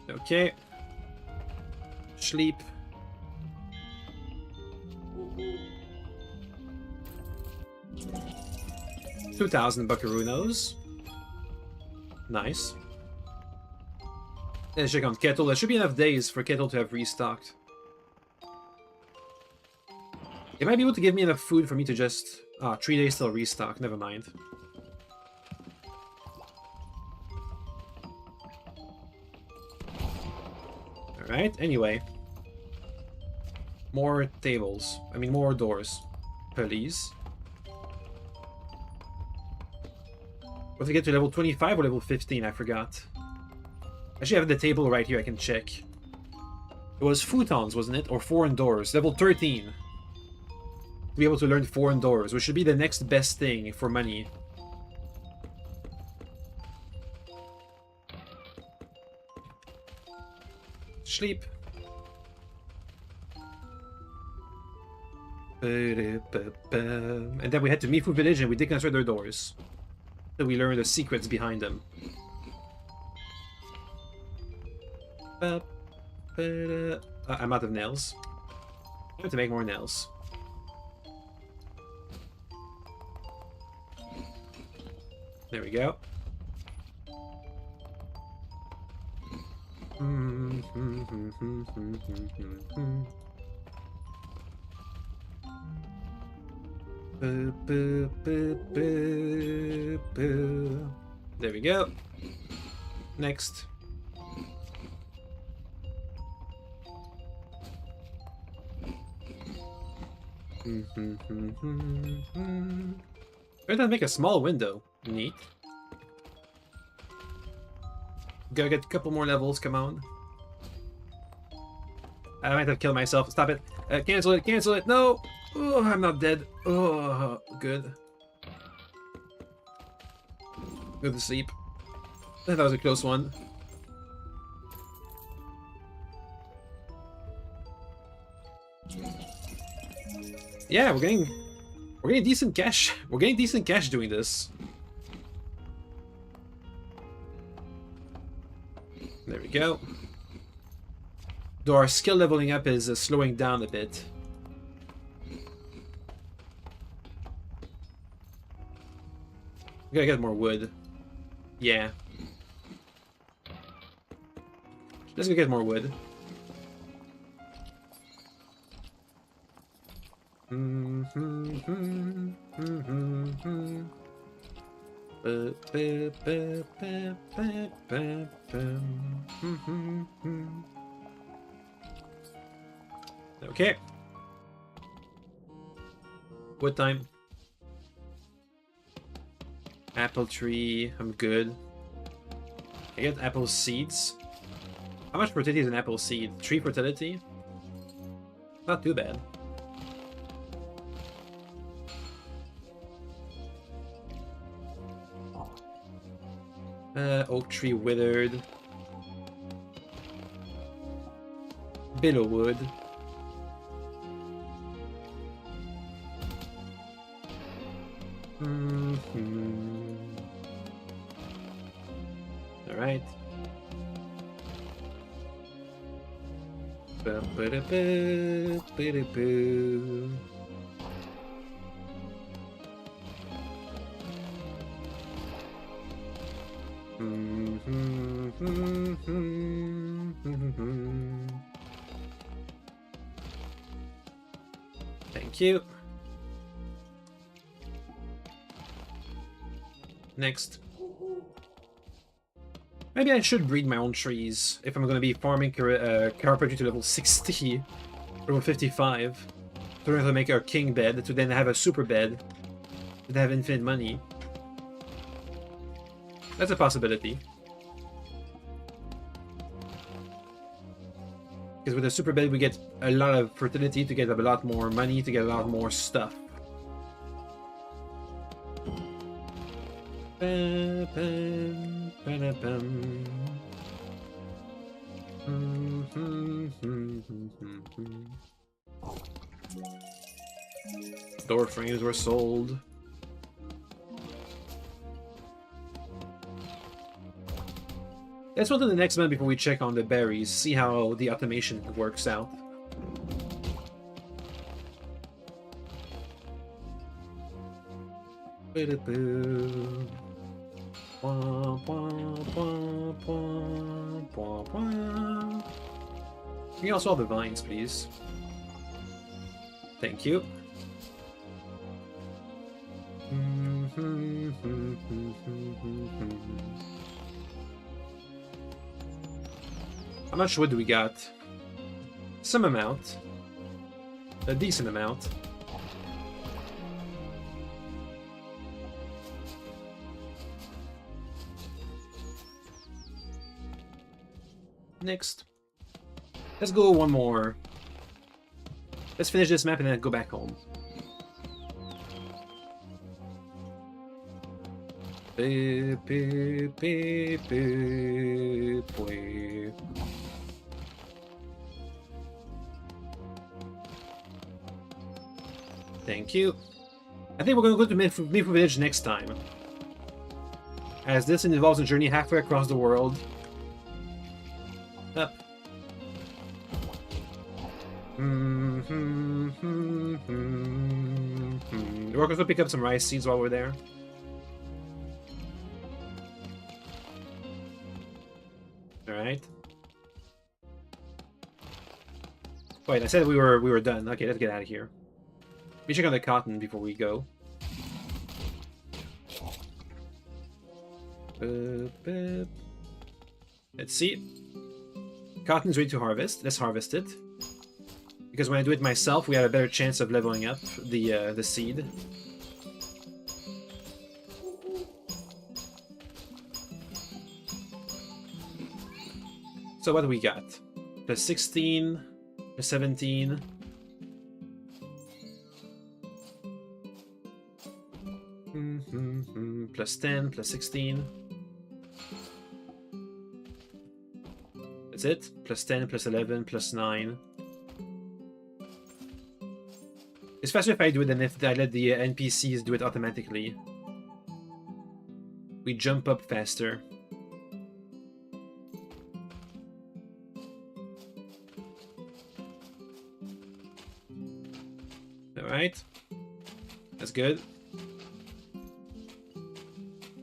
Okay. Sleep. $2,000 buckaroos. Nice. Let's check on Kettle. There should be enough days for Kettle to have restocked. It might be able to give me enough food for me to just... Ah, 3 days till restock. Never mind. Alright, anyway. More tables. I mean, more doors. Please. What to get to level 25 or level 15? I forgot. Actually, I have the table right here. I can check. It was futons, wasn't it? Or foreign doors. Level 13. To be able to learn foreign doors, which should be the next best thing for money. Sleep. And then we head to Mifu village and we deconstruct their doors. So we learn the secrets behind them. I'm out of nails. I have to make more nails. There we go. There we go. Next. Why don't I make a small window? Neat. Gotta get a couple more levels, come on. I might have killed myself. Stop it. Cancel it, cancel it. No! Oh, I'm not dead. Oh, good. Go to sleep. That was a close one. Yeah, we're getting decent cash. We're getting decent cash doing this. There we go. Though our skill leveling up is slowing down a bit. We gotta get more wood. Yeah. Let's go get more wood. Okay. Wood time. Apple tree, I'm good. I get apple seeds. How much fertility is an apple seed? 3 fertility? Not too bad. Oak tree withered. Billow wood. All right. Thank you. Next. Maybe I should breed my own trees if I'm going to be farming carpentry to level 60, level 55. So we're going to make our king bed to then have a super bed to have infinite money. That's a possibility. Because with a super bed, we get a lot of fertility to get a lot more money, to get a lot more stuff. Door frames were sold. Let's go to the next one before we check on the berries, see how the automation works out. Can you also have the vines, please? Thank you. How much wood do we got? Some amount. A decent amount. Next. Let's go one more. Let's finish this map and then go back home. Thank you. I think we're going to go to Mifu Village next time, as this involves a journey halfway across the world. Up. We're going to pick up some rice seeds while we're there. Alright. Wait, I said we were done. Okay, let's get out of here. Let me check on the cotton before we go. Let's see. Cotton's ready to harvest. Let's harvest it. Because when I do it myself, we have a better chance of leveling up the seed. So what do we got? Plus 16, plus 17. Plus 10, plus 16. That's it. Plus 10, plus 11, plus 9. It's faster if I do it than if I let the NPCs do it automatically. We jump up faster. Alright. That's good.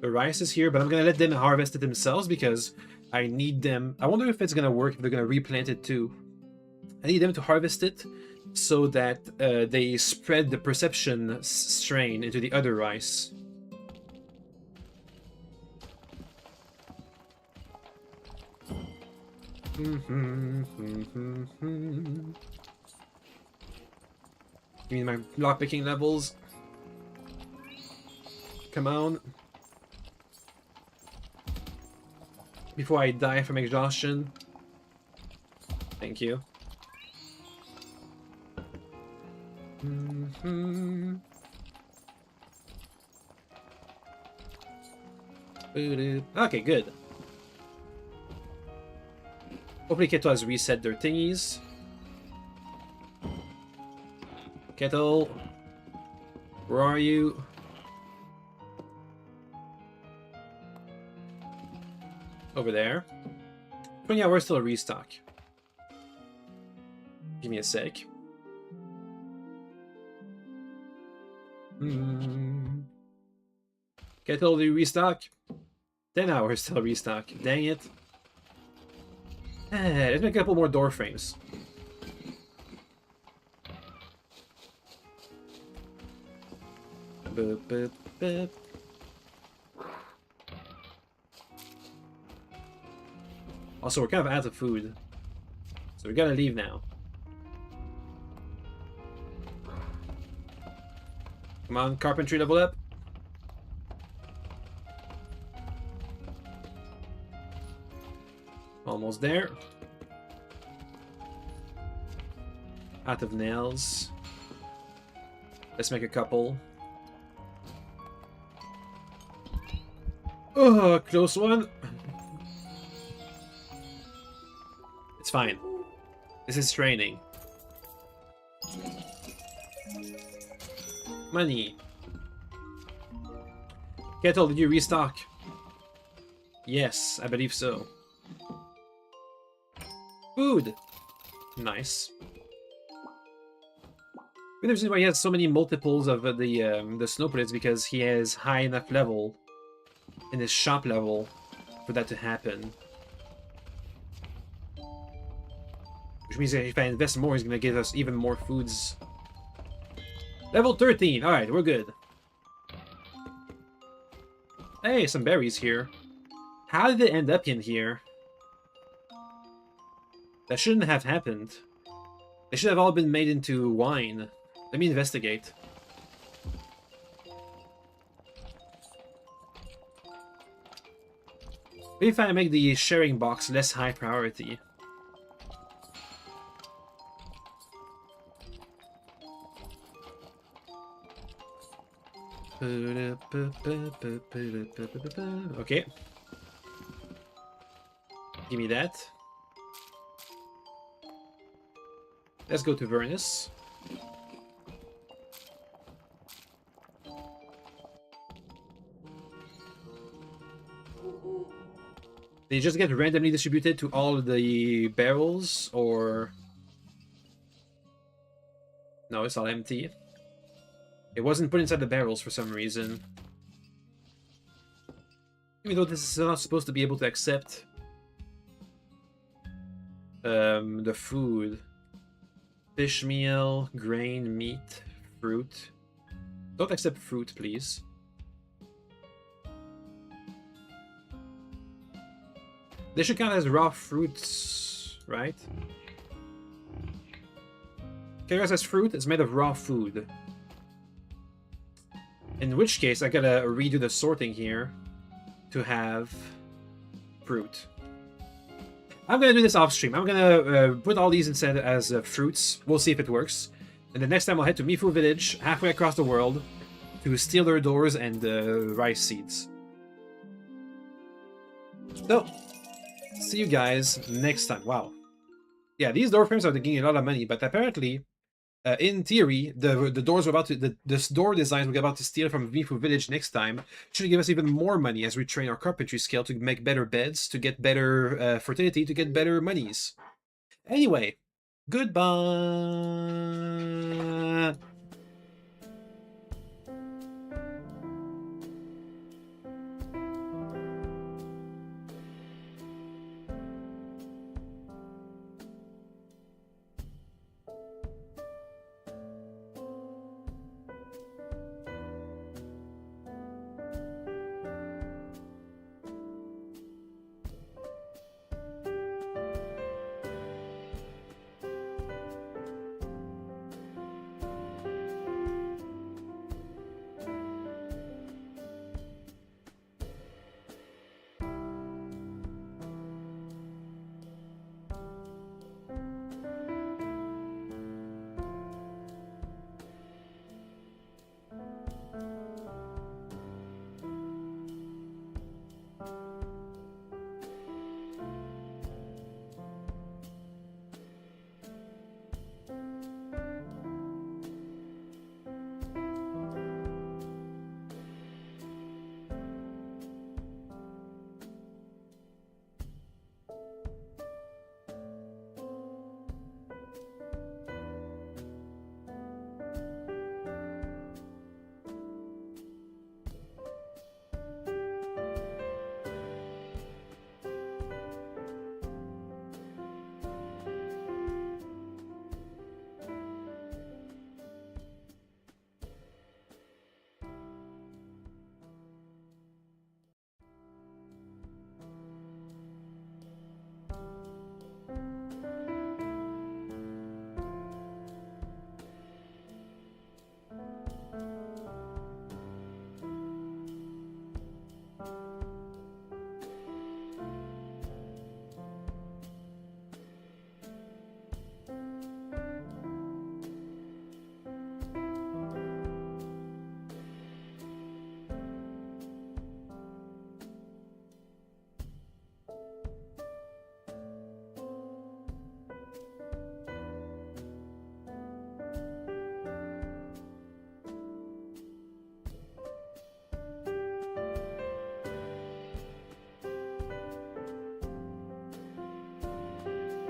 The rice is here, but I'm gonna let them harvest it themselves because I need them. I wonder if it's gonna work, if they're gonna replant it too. I need them to harvest it so that they spread the perception strain into the other rice. Give me my lockpicking levels. Come on. Before I die from exhaustion. Thank you. Okay, good. Hopefully Kettle has reset their thingies. Kettle, where are you? Over there. 20 hours till a restock. Give me a sec. Kettle, do you restock? 10 hours till a restock. Dang it. Let's make a couple more door frames. Boop, boop, boop. Also, we're kind of out of food, so we gotta leave now. Come on, carpentry level up. Almost there. Out of nails. Let's make a couple. Oh, close one. It's fine. This is training. Money. Kettle, did you restock? Yes, I believe so. Food. Nice. The reason why he has so many multiples of the snow is because he has high enough level in his shop level for that to happen. Which means that if I invest more, he's gonna give us even more foods. Level 13. All right, we're good. Hey, some berries here. How did it end up in here? That shouldn't have happened. They should have all been made into wine. Let me investigate. Maybe if I make the sharing box less high priority. Okay. Give me that. Let's go to Vernus. They just get randomly distributed to all of the barrels, or... No, it's all empty. It wasn't put inside the barrels for some reason. Even though this is not supposed to be able to accept the food. Fish meal, grain, meat, fruit. Don't accept fruit, please. They should count as raw fruits, right? Okay, as fruit, it's made of raw food. In which case, I gotta redo the sorting here to have fruit. I'm gonna do this off stream. I'm gonna put all these instead as fruits. We'll see if it works. And the next time I'll head to Mifu Village, halfway across the world, to steal their doors and rice seeds. So, see you guys next time. Wow. Yeah, these door frames are getting a lot of money, but apparently, in theory, the doors we're about to the door designs we're about to steal from Mifu Village next time should give us even more money as we train our carpentry skill to make better beds, to get better fertility, to get better monies. Anyway, goodbye.